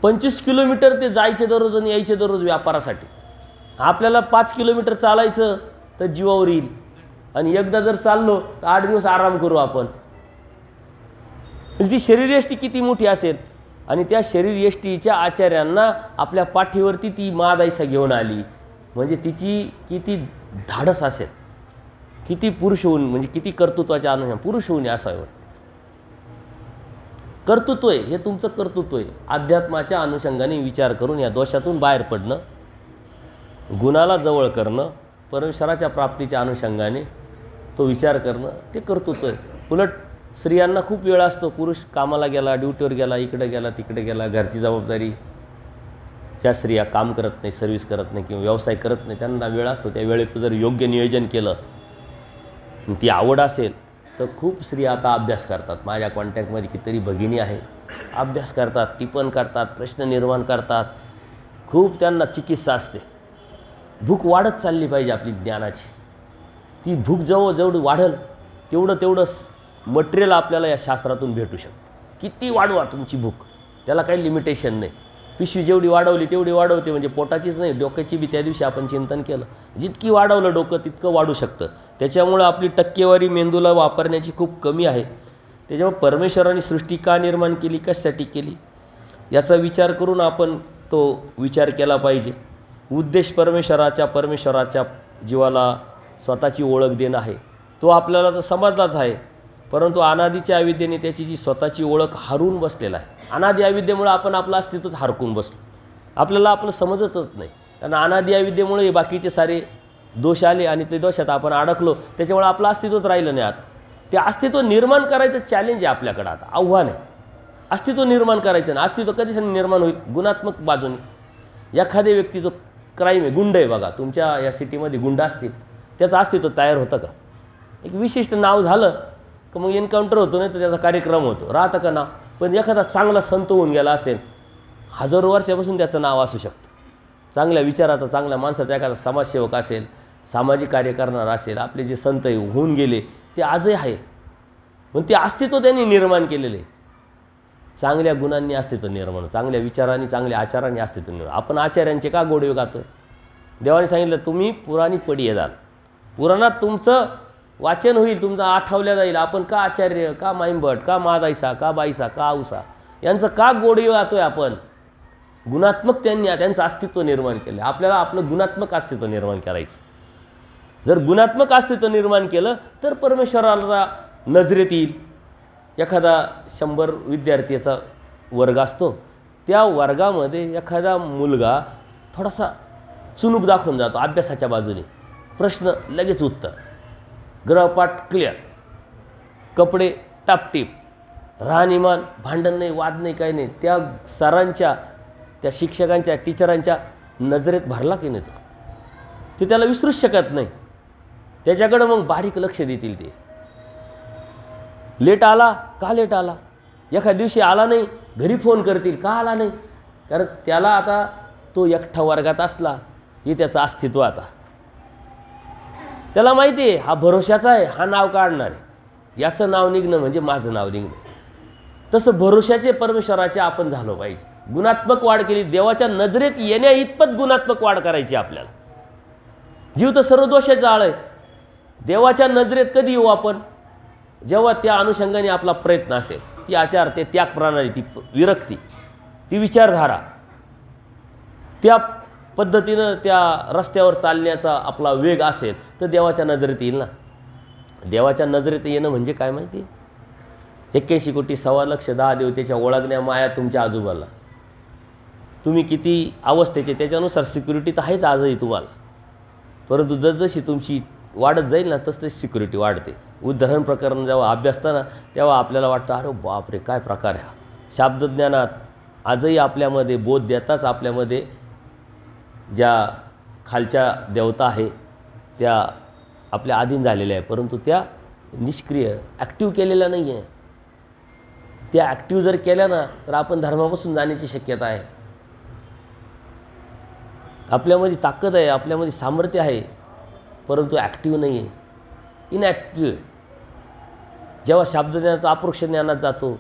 25 किलोमीटर ते जायचे दररोज आणि यायचे दररोज व्यापारासाठी. आपल्याला 5 किलोमीटर चालायचं तर जीवावर येईल, आणि एकदा जर चाललो तर 8 दिवस आराम करू आपण. ती शरीरयष्टी किती मोठी असेल. आणि त्या शरीरयष्टीच्या आचार्यांना आपल्या पाठीवरती ती महादायसा घेऊन आली, म्हणजे तिची किती धाडस असेल, किती पुरुष होऊन, म्हणजे किती कर्तृत्वाच्या अनुषंगाने पुरुष होऊन असावं. कर्तृत्व आहे, हे तुमचं कर्तृत्व आहे. अध्यात्माच्या अनुषंगाने विचार करून या दोषातून बाहेर पडणं, गुणाला जवळ करणं, परमेश्वराच्या प्राप्तीच्या अनुषंगाने तो विचार करणं, ते कर्तृत्व आहे. उलट स्त्रियांना खूप वेळ असतो. पुरुष कामाला गेला, ड्युटीवर गेला, इकडे गेला, तिकडे गेला, घरची जबाबदारी. ज्या स्त्रिया काम करत नाही, सर्व्हिस करत नाही किंवा व्यवसाय करत नाही, त्यांना वेळ असतो. त्या वेळेचं जर योग्य नियोजन केलं, ती आवड असेल तर खूप स्त्रिया आता अभ्यास करतात. माझ्या कॉन्टॅक्टमध्ये कितीतरी भगिनी आहे, अभ्यास करतात, टिपण करतात, प्रश्न निर्माण करतात. खूप त्यांना चिकित्सा असते. भूक वाढत चालली पाहिजे आपली ज्ञानाची. ती भूक जेवढी वाढेल तेवढं मटेरियल आपल्याला या शास्त्रातून भेटू शकतं. किती वाढवा तुमची भूक, त्याला काही लिमिटेशन नाही. पिशवी जेवढी वाढवली तेवढी वाढवते, म्हणजे पोटाचीच नाही, डोक्याची बी. त्या दिवशी आपण चिंतन केलं, जितकी वाढवलं डोकं तितकं वाढू शकतं. त्याच्यामुळं आपली टक्केवारी मेंदूला वापरण्याची खूप कमी आहे. त्याच्यामुळे परमेश्वराने सृष्टी का निर्माण केली, कशासाठी केली, याचा विचार करून आपण तो विचार केला पाहिजे. उद्देश परमेश्वराच्या जीवाला स्वतःची ओळख देणं आहे. तो आपल्याला तर समजलाच आहे, परंतु अनादीच्या अविद्येने त्याची जी स्वतःची ओळख हरवून बसलेला आहे. अनादी अविद्येमुळे आपण आपलं अस्तित्वच हरकून बसलो. आपल्याला आपलं समजतच नाही, कारण अनादी अविद्येमुळे बाकीचे सारे दोष आले आणि ते दोषात आपण अडकलो. त्याच्यामुळे आपलं अस्तित्वच राहिलं नाही. आता ते अस्तित्व निर्माण करायचं चॅलेंज आहे आपल्याकडं, आता आव्हान आहे. अस्तित्व निर्माण करायचं ना. अस्तित्व कधी निर्माण होईल? गुणात्मक बाजूने. एखाद्या व्यक्तीचं क्राईम आहे, गुंड आहे, बघा तुमच्या या सिटीमध्ये गुंड असतील, त्याचं अस्तित्व तयार होतं का? एक विशिष्ट नाव झालं का मग एन्काउंटर होतो, नाही तर त्याचा कार्यक्रम होतो, राहतं का नाव? पण एखादा चांगला संत होऊन गेला असेल, हजारो वर्षापासून त्याचं नाव असू शकतं. चांगल्या विचाराचा, चांगल्या माणसाचा एखादा समाजसेवक असेल, सामाजिक कार्य करणारा असेल, आपले जे संत होऊन गेले ते आजही आहे. पण ते अस्तित्व त्यांनी निर्माण केलेलं आहे. चांगल्या गुणांनी अस्तित्व निर्माण, चांगल्या विचारांनी, चांगल्या आचारांनी अस्तित्व निर्माण. आपण आचार्यांचे का गोडवे गातो? देवाने सांगितलं तुम्ही पुराणी पडी जाल, पुराणात तुमचं वाचन होईल, तुमचं आठवल्या जाईल. आपण का आचार्य, का माईंबट, का मादाईसा, का बाईसा, का औसा यांचं का गोडवे गातोय आपण? गुणात्मक त्यांनी त्यांचं अस्तित्व निर्माण केलं. आपल्याला आपलं गुणात्मक अस्तित्व निर्माण करायचं. जर गुणात्मक अस्तित्व निर्माण केलं तर परमेश्वराला नजरेत येईल. एखादा 100 विद्यार्थीचा वर्ग असतो, त्या वर्गामध्ये एखादा मुलगा थोडासा चुणूक दाखवून जातो अभ्यासाच्या बाजूने, प्रश्न लगेच उत्तर, ग्रहपाठ क्लिअर, कपडे टापटीप, राहणीमान, भांडण नाही, वाद नाही, काही नाही. त्या सरांच्या, त्या शिक्षकांच्या, टीचरांच्या नजरेत भरला की नाही ते त्याला विसरूच शकत नाही. त्याच्याकडं मग बारीक लक्ष देतील. ते लेट आला का, लेट आला, एखाद्या दिवशी आला नाही, घरी फोन करतील का आला नाही, कारण त्याला आता तो एकटा वर्गात असला हे त्याचं अस्तित्व. आता त्याला माहिती आहे हा भरोशाचा आहे, हा नाव काढणार आहे, याचं नाव निघणं म्हणजे माझं नाव निघणं. तसं भरोशाचे परमेश्वराचे आपण झालो पाहिजे. गुणात्मक वाढ केली, देवाच्या नजरेत येण्या इतपत गुणात्मक वाढ करायची आपल्याला. जीव तर सर्व दोषाचा आळ आहे. देवाच्या नजरेत कधी येऊ आपण? जेव्हा त्या अनुषंगाने आपला प्रयत्न असेल, ती आचार, ते त्याग प्रणाली, ती विरक्ती, ती विचारधारा, त्या पद्धतीनं त्या रस्त्यावर चालण्याचा आपला वेग असेल तर देवाच्या नजरेत येईल ना. देवाच्या नजरेत येणं म्हणजे काय माहिती? 81 कोटी 1.25 लाख 10 देवतेच्या ओळखण्या माया तुमच्या आजूबाला. तुम्ही किती अवस्थेचे त्याच्यानुसार सिक्युरिटी तर आहेच आजही तुम्हाला, परंतु जसजशी तुमची वाढत जाईल ना तसतशी सिक्युरिटी वाढते. उदाहरण प्रकरण जेव्हा अभ्यासताना तेव्हा आपल्याला वाटतं अरे बापरे काय प्रकार आहे हा. शाब्दज्ञानात आजही आपल्यामध्ये बोध देताच आपल्यामध्ये ज्या खालच्या देवता आहे त्या आपल्या अधीन झालेल्या आहे, परंतु त्या निष्क्रिय, ॲक्टिव्ह केलेल्या नाही आहे. त्या ॲक्टिव्ह जर केल्या ना तर आपण धर्मापासून जाण्याची शक्यता आहे. आपल्यामध्ये ताकद आहे, आपल्यामध्ये सामर्थ्य आहे, परंतु ॲक्टिव्ह नाही आहे, इनॲक्टिव्ह आहे. जेव्हा शाब्दज्ञानात अपरोक्ष ज्ञानात जातो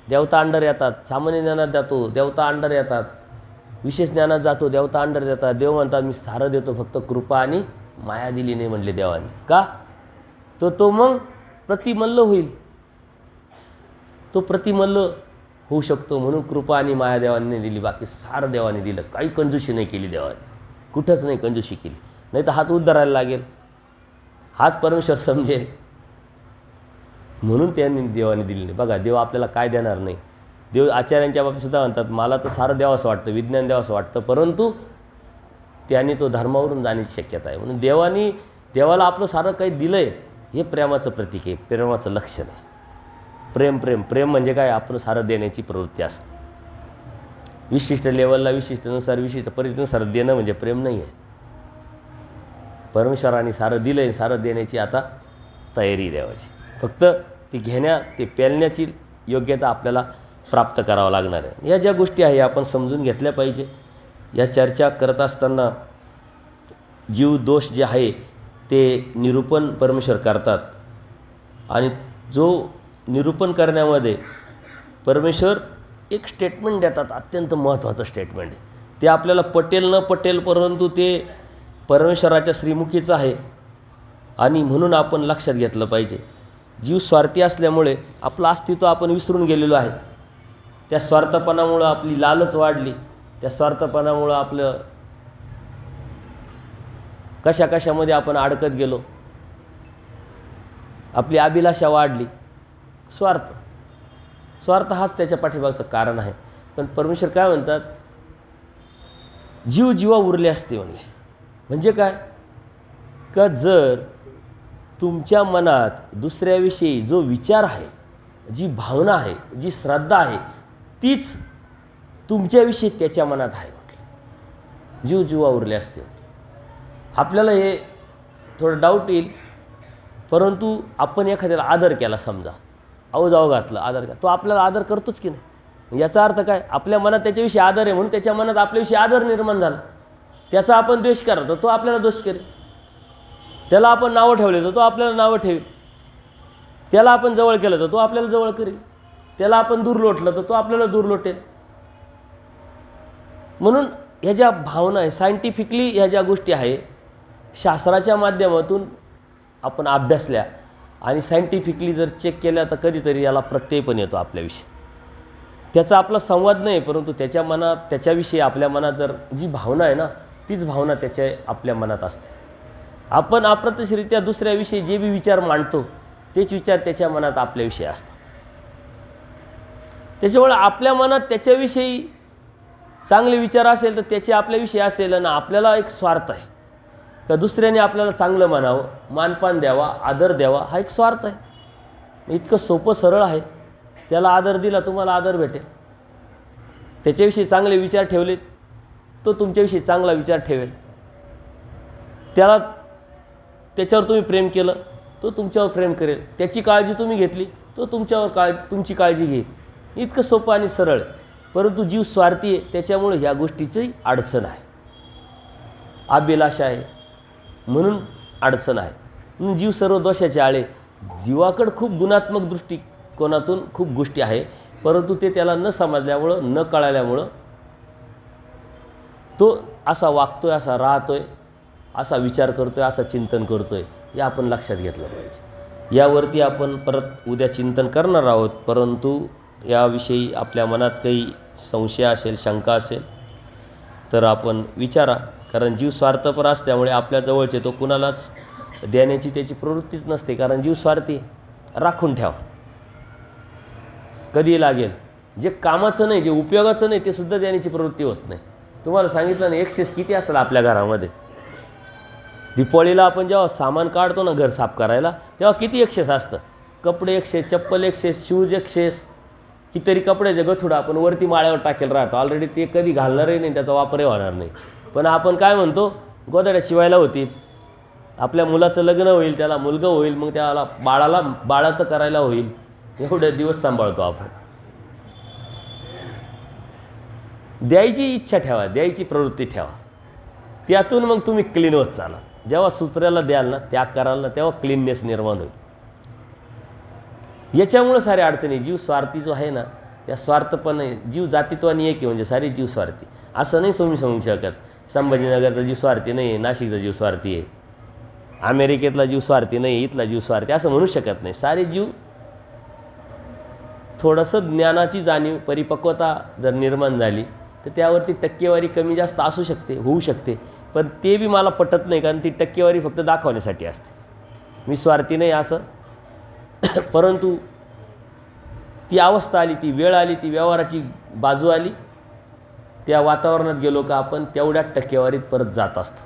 देवता अंडर येतात, सामान्य ज्ञानात जातो देवता अंडर येतात, विशेष ज्ञानात जातो देवता अंडर येतात. देव म्हणतात मी सारं देतो, फक्त कृपा आणि माया दिली नाही म्हणले देवाने. का? तो मग प्रतिमल्ल होईल, तो प्रतिमल्ल होऊ शकतो. म्हणून कृपा आणि माया देवाने नाही दिली, बाकी सारं देवाने दिलं. काही कंजूशी नाही केली देवाने, कुठंच नाही कंजूशी केली. नाही तर हात उद्धरायला लागेल, हाच परमेश्वर समजेल. म्हणून त्यांनी देवाने दिली नाही. बघा देव आपल्याला काय देणार नाही. देव आचार्यांच्या बाबतीत सुद्धा म्हणतात मला तर सारं द्यावंसं वाटतं, विज्ञान द्यावंसं वाटतं, परंतु त्याने तो धर्मावरून जाण्याची शक्यता आहे. म्हणून देवाला आपलं सारं काही दिलं आहे हे प्रेमाचं प्रतीक आहे, प्रेमाचं लक्षण आहे. प्रेम म्हणजे काय? आपण सारं देण्याची प्रवृत्ती असते. विशिष्ट लेवलला, विशिष्टनुसार, विशिष्ट परिस्थितीनुसार देणं म्हणजे प्रेम नाही आहे. परमेश्वराने सारं दिलं आहे, सारं देण्याची आता तयारी द्यावायची. फक्त ती ते पेलण्याची योग्यता आपल्याला प्राप्त करावं लागणार आहे. या ज्या गोष्टी आहे आपण समजून घेतल्या पाहिजे. या चर्चा करत असताना जीव दोष जे आहे ते निरूपण परमेश्वर करतात आणि जो निरूपण करण्यामध्ये परमेश्वर एक स्टेटमेंट देतात, अत्यंत महत्त्वाचं स्टेटमेंट आहे. ते आपल्याला पटेल न पटेल, परंतु ते परमेश्वराच्या श्रीमुखीचं आहे आणि म्हणून आपण लक्षात घेतलं पाहिजे. जीव स्वार्थी असल्यामुळे आपलं अस्तित्व आपण विसरून गेलेलो आहे. त्या स्वार्थपणामुळं आपली लालच वाढली, त्या स्वार्थपणामुळं आपलं कशामध्ये आपण अडकत गेलो, आपली अभिलाषा वाढली. स्वार्थ हाच त्याच्या पाठीमागचं कारण आहे. पण परमेश्वर काय म्हणतात? जीवा उरले असते म्हणजे काय? का जर तुमच्या मनात दुसऱ्याविषयी जो विचार आहे, जी भावना आहे, जी श्रद्धा आहे, तीच तुमच्याविषयी त्याच्या मनात आहे, जीवा उरले असते. आपल्याला हे थोडं डाऊट येईल, परंतु आपण एखाद्याला आदर केला, समजा अवजाव घातलं, आदर केला, तो आपल्याला आदर करतोच की नाही. याचा अर्थ काय, आपल्या मनात त्याच्याविषयी आदर आहे म्हणून त्याच्या मनात आपल्याविषयी आदर निर्माण झाला. त्याचा आपण द्वेष करा तर तो आपल्याला दोष करेल. त्याला आपण नावं ठेवले तर तो आपल्याला नावं ठेवेल. त्याला आपण जवळ केलं तर तो आपल्याला जवळ करेल. त्याला आपण दूर लोटलं तर तो आपल्याला दूर लोटेल. म्हणून ह्या ज्या भावना आहे, सायंटिफिकली ह्या ज्या गोष्टी आहे, शास्त्राच्या माध्यमातून आपण अभ्यासल्या आणि सायंटिफिकली जर चेक केल्या तर कधीतरी याला प्रत्यय पण येतो आपल्याविषयी. त्याचा आपला संवाद नाही, परंतु त्याच्या मनात, त्याच्याविषयी आपल्या मनात जर जी भावना आहे ना, तीच भावना त्याच्या आपल्या मनात असते. आपण अप्रत्यक्षरित्या दुसऱ्याविषयी जे बी विचार मांडतो तेच विचार त्याच्या मनात आपल्याविषयी असतात. त्याच्यामुळे आपल्या मनात त्याच्याविषयी चांगले विचार असेल तर त्याचे आपल्याविषयी असेल, आणि आपल्याला एक स्वार्थ आहे का दुसऱ्याने आपल्याला चांगलं म्हणावं, मानपान द्यावा, आदर द्यावा, हा एक स्वार्थ आहे. इतकं सोपं सरळ आहे. त्याला आदर दिला तुम्हाला आदर भेटेल. त्याच्याविषयी चांगले विचार ठेवले तो तुमच्याविषयी चांगला विचार ठेवेल. त्याच्यावर तुम्ही प्रेम केलं तो तुमच्यावर प्रेम करेल. त्याची काळजी तुम्ही घेतली तो तुमची काळजी घेईल. इतकं सोपं आणि सरळ आहे. परंतु जीव स्वार्थी आहे, त्याच्यामुळे ह्या गोष्टीची अडचण आहे. अभिलाषा आहे म्हणून अडचण आहे. म्हणून जीव सर्व दोषाचे आळे. जीवाकडं खूप गुणात्मक दृष्टिकोनातून खूप गोष्टी आहे, परंतु ते त्याला न समजल्यामुळं, न कळाल्यामुळं तो असा वागतोय, असा राहतोय, असा विचार करतोय, असा चिंतन करतोय. हे आपण लक्षात घेतलं पाहिजे. यावरती आपण परत उद्या चिंतन करणार आहोत. परंतु याविषयी आपल्या मनात काही संशय असेल, शंका असेल तर आपण विचारा. कारण जीव स्वार्थपर असल्यामुळे आपल्या जवळचे तो कुणालाच देण्याची त्याची प्रवृत्तीच नसते. कारण जीव स्वार्थी, राखून ठेवा, कधी लागेल. जे कामाचं नाही, जे उपयोगाचं नाही, ते सुद्धा देण्याची प्रवृत्ती होत नाही. तुम्हाला सांगितलं ना, एक्सेस किती असेल आपल्या घरामध्ये. दिवाळीला आपण जेव्हा सामान काढतो ना घर साफ करायला, तेव्हा किती एक्सेस असतं. कपडे एक्सेस, चप्पल एक्सेस, शूज एक्सेस. कितीतरी कपड्याचे गथुडं आपण वरती माळ्यावर टाकेल राहतो. ऑलरेडी ते कधी घालणारही नाही, त्याचा वापरही होणार नाही. पण आपण काय म्हणतो, गोधड्या शिवायला होतील, आपल्या मुलाचं लग्न होईल, त्याला मुलगा होईल, मग त्याला बाळाचं करायला होईल, एवढे दिवस सांभाळतो आपण. द्यायची इच्छा ठेवा, द्यायची प्रवृत्ती ठेवा. त्यातून मग तुम्ही क्लीन होत चाला. जेव्हा सुसऱ्याला द्याल ना, त्याग कराल ना, तेव्हा क्लीननेस निर्माण होईल. याच्यामुळं सारे अडचणी. जीव स्वार्थी जो आहे ना, त्या स्वार्थपणे जीव जातीत्वानी एक आहे, म्हणजे सारे जीव स्वार्थी असं नाही तुम्ही समजू शकत. संभाजीनगरचा जीव स्वार्थी नाही आहे, नाशिकचा जीव स्वार्थी आहे, अमेरिकेतला जीव स्वार्थी नाही, इथला जीव स्वार्थी असं म्हणू शकत नाही. सारे जीव थोडंसं ज्ञानाची जाणीव, परिपक्वता जर निर्माण झाली तर त्यावरती टक्केवारी कमी जास्त असू शकते, होऊ शकते. पण ते बी मला पटत नाही, कारण ती टक्केवारी फक्त दाखवण्यासाठी असते. मी स्वार्थी नाही असं. परंतु ती अवस्था आली, ती वेळ आली, ती व्यवहाराची बाजू आली, त्या वातावरणात गेलो का आपण तेवढ्या टक्केवारीत परत जात असतो.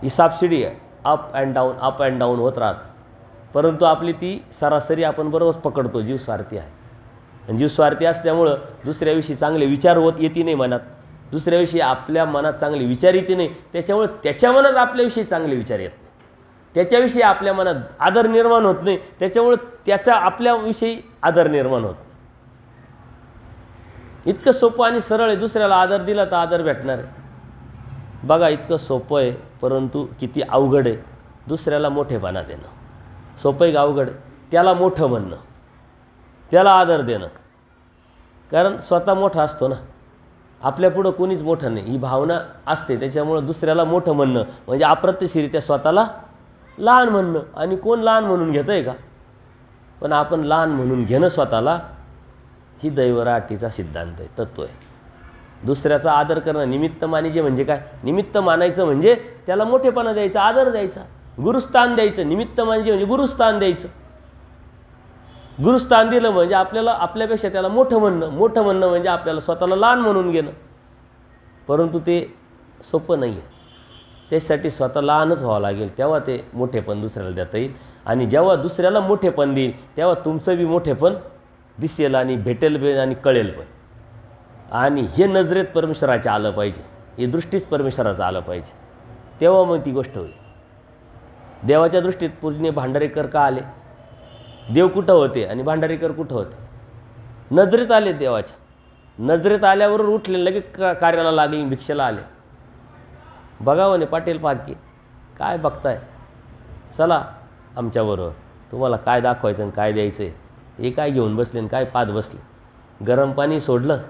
ही सबसिडी आहे, अप अँड डाऊन होत राहतं. परंतु आपली ती सरासरी आपण बरोबर पकडतो. जीव स्वार्थी आहे. आणि जीव स्वार्थी असल्यामुळं दुसऱ्याविषयी चांगले विचार येते नाही मनात. दुसऱ्याविषयी आपल्या मनात चांगले विचार येते नाही. त्याच्यामुळे त्याच्या मनात आपल्याविषयी चांगले विचार येत नाही. त्याच्याविषयी आपल्या मनात आदर निर्माण होत नाही. त्याच्यामुळे त्याचा आपल्याविषयी आदर निर्माण होत नाही. इतकं सोपं आणि सरळ आहे. दुसऱ्याला आदर दिला तर आदर भेटणार आहे. बघा, इतकं सोपं आहे, परंतु किती अवघड आहे. दुसऱ्याला मोठेपणा देणं सोपं आहे का अवघड आहे? त्याला मोठं म्हणणं, त्याला आदर देणं. कारण स्वतः मोठा असतो ना, आपल्यापुढं कोणीच मोठं नाही ही भावना असते. त्याच्यामुळं दुसऱ्याला मोठं म्हणणं म्हणजे अप्रत्यक्षरित्या स्वतःला लहान म्हणणं. आणि कोण लहान म्हणून घेतं आहे का? पण आपण लहान म्हणून घेणं स्वतःला, ही दैवराटीचा सिद्धांत आहे, तत्व आहे. दुसऱ्याचा आदर करणं, निमित्त मानिजे म्हणजे काय? निमित्त मानायचं म्हणजे त्याला मोठेपणा द्यायचा, आदर द्यायचा, गुरुस्थान द्यायचं. निमित्त म्हणजे गुरुस्थान द्यायचं. गुरुस्थान दिलं म्हणजे आपल्याला आपल्यापेक्षा त्याला मोठं म्हणणं म्हणजे आपल्याला स्वतःला लहान म्हणून घेणं. परंतु ते सोपं नाही आहे. त्यासाठी स्वतः लहानच व्हावं लागेल, तेव्हा ते मोठेपण दुसऱ्याला देता येईल. आणि जेव्हा दुसऱ्याला मोठेपण देईल तेव्हा तुमचं बी मोठेपण दिसेल आणि भेटेल बी आणि कळेल पण. आणि हे नजरेत परमेश्वराचं आलं पाहिजे, हे दृष्टीत परमेश्वराचं आलं पाहिजे, तेव्हा मग ती गोष्ट होईल. देवाच्या दृष्टीत पूजनीय भांडारेकर का आले? देव कुठं होते आणि भांडारेकर कुठं होते? नजरेत आले देवाच्या. नजरेत आल्यावर उठले, लगेच कार्याला लागले, भिक्षेला आले. बघावं ने पाटील पाटके, काय बघताय, चला आमच्याबरोबर, तुम्हाला काय दाखवायचं आणि काय द्यायचं आहे. हे काय घेऊन बसले आणि काय पाहत बसले. गरम पाणी सोडलं.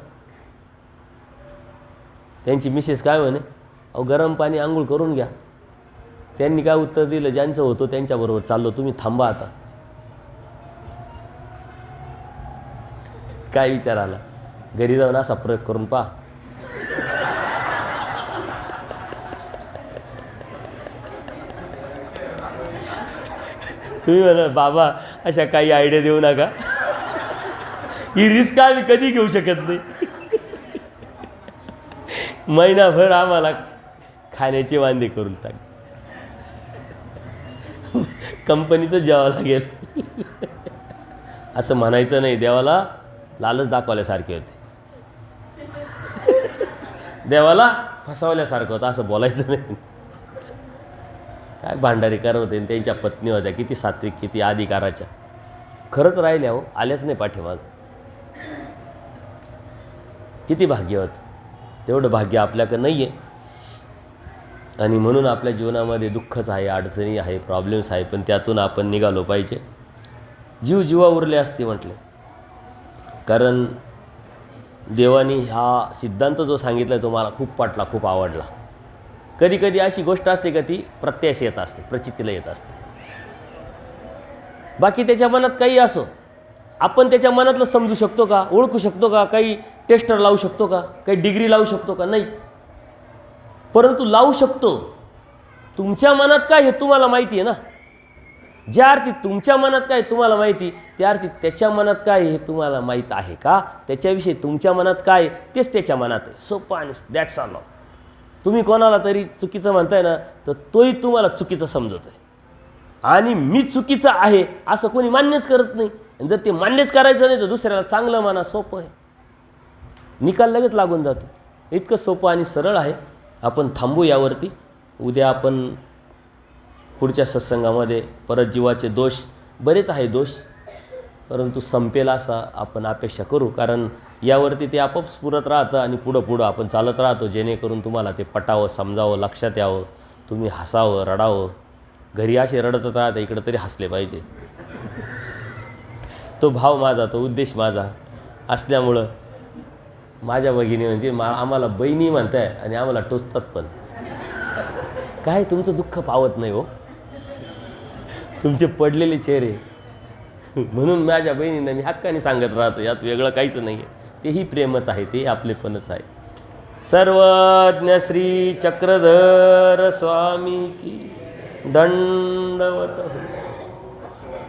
त्यांची मिसेस काय म्हणे, अहो गरम पाणी आंघोळ करून घ्या. त्यांनी काय उत्तर दिलं, ज्यांचं होतं त्यांच्याबरोबर चाललो, तुम्ही थांबा आता. काय विचार आला, घरी जाऊन असा प्रयोग करून पहा. तुम्ही म्हणा बाबा अशा काही आयडिया देऊ नका, ही रिस्क आम्ही कधी घेऊ शकत नाही. महिनाभर आम्हाला खाण्याचे वांदे करून टाक, कंपनीतच जावं लागेल. असं म्हणायचं नाही, देवाला लालच दाखवल्यासारखे होते, देवाला फसवल्यासारखं होतं, असं बोलायचं नाही. काय भांडारेकर होते आणि त्यांच्या पत्नी होत्या, किती सात्विक, किती अधिकाराच्या. खरंच राहिल्या हो, आल्याच नाही पाठीमाग. किती भाग्य होतं. तेवढं भाग्य आपल्याकडं नाही आहे. आणि म्हणून आपल्या जीवनामध्ये दुःखच आहे, अडचणी आहे, प्रॉब्लेम्स आहे, पण त्यातून आपण निघालो पाहिजे. जीव जीवा उरले असते म्हटले, कारण देवानी हा सिद्धांत जो सांगितला तो मला खूप पटला, खूप आवडला. कधी कधी अशी गोष्ट असते का ती प्रत्यक्ष येत असते, प्रचितीला येत असते. बाकी त्याच्या मनात काही असो, आपण त्याच्या मनातलं समजू शकतो का, ओळखू शकतो का, काही टेस्टर लावू शकतो का, काही डिग्री लावू शकतो का? नाही. परंतु लावू शकतो. तुमच्या मनात काय हे तुम्हाला माहिती आहे ना. ज्या अर्थी तुमच्या मनात काय तुम्हाला माहिती, त्या अर्थी त्याच्या मनात काय हे तुम्हाला माहीत आहे का? त्याच्याविषयी तुमच्या मनात काय तेच त्याच्या मनात आहे. सोपं आणि दॅट्स ऑल. तुम्ही कोणाला तरी चुकीचं म्हणताय ना, तर तोही तुम्हाला चुकीचं समजत आहे. आणि मी चुकीचं आहे असं कोणी मान्यच करत नाही. आणि जर ते मान्यच करायचं नाही तर दुसऱ्याला चांगलं म्हणा, सोपं आहे. निकाल लगेच लागून जातो. इतकं सोपं आणि सरळ आहे. आपण थांबू यावरती. उद्या आपण पुढच्या सत्संगामध्ये परत जीवाचे दोष, बरेच आहे दोष, परंतु संपेल असा आपण अपेक्षा करू. कारण यावरती ते आपोआप स्फुरत राहतं आणि पुढं आपण चालत राहतो, जेणेकरून तुम्हाला ते पटावं, समजावं, लक्षात यावं, तुम्ही हसावं, रडावं. घरी असे रडतच राहतं, इकडं तरी हसले पाहिजे. तो भाव माझा, तो उद्देश माझा असल्यामुळं माझ्या भगिनी म्हणजे आम्हाला बहिणी म्हणताय आणि आम्हाला टोचतात पण. काय तुमचं दुःख पावत नाही हो, तुमचे पडलेले चेहरे. म्हणून माझ्या बहिणींना मी हक्काने सांगत राहतो, यात वेगळं काहीच नाही आहे. तेही प्रेमच आहे, ते आपलेपणच आहे. सर्वज्ञ श्री चक्रधर स्वामी की दंडवत.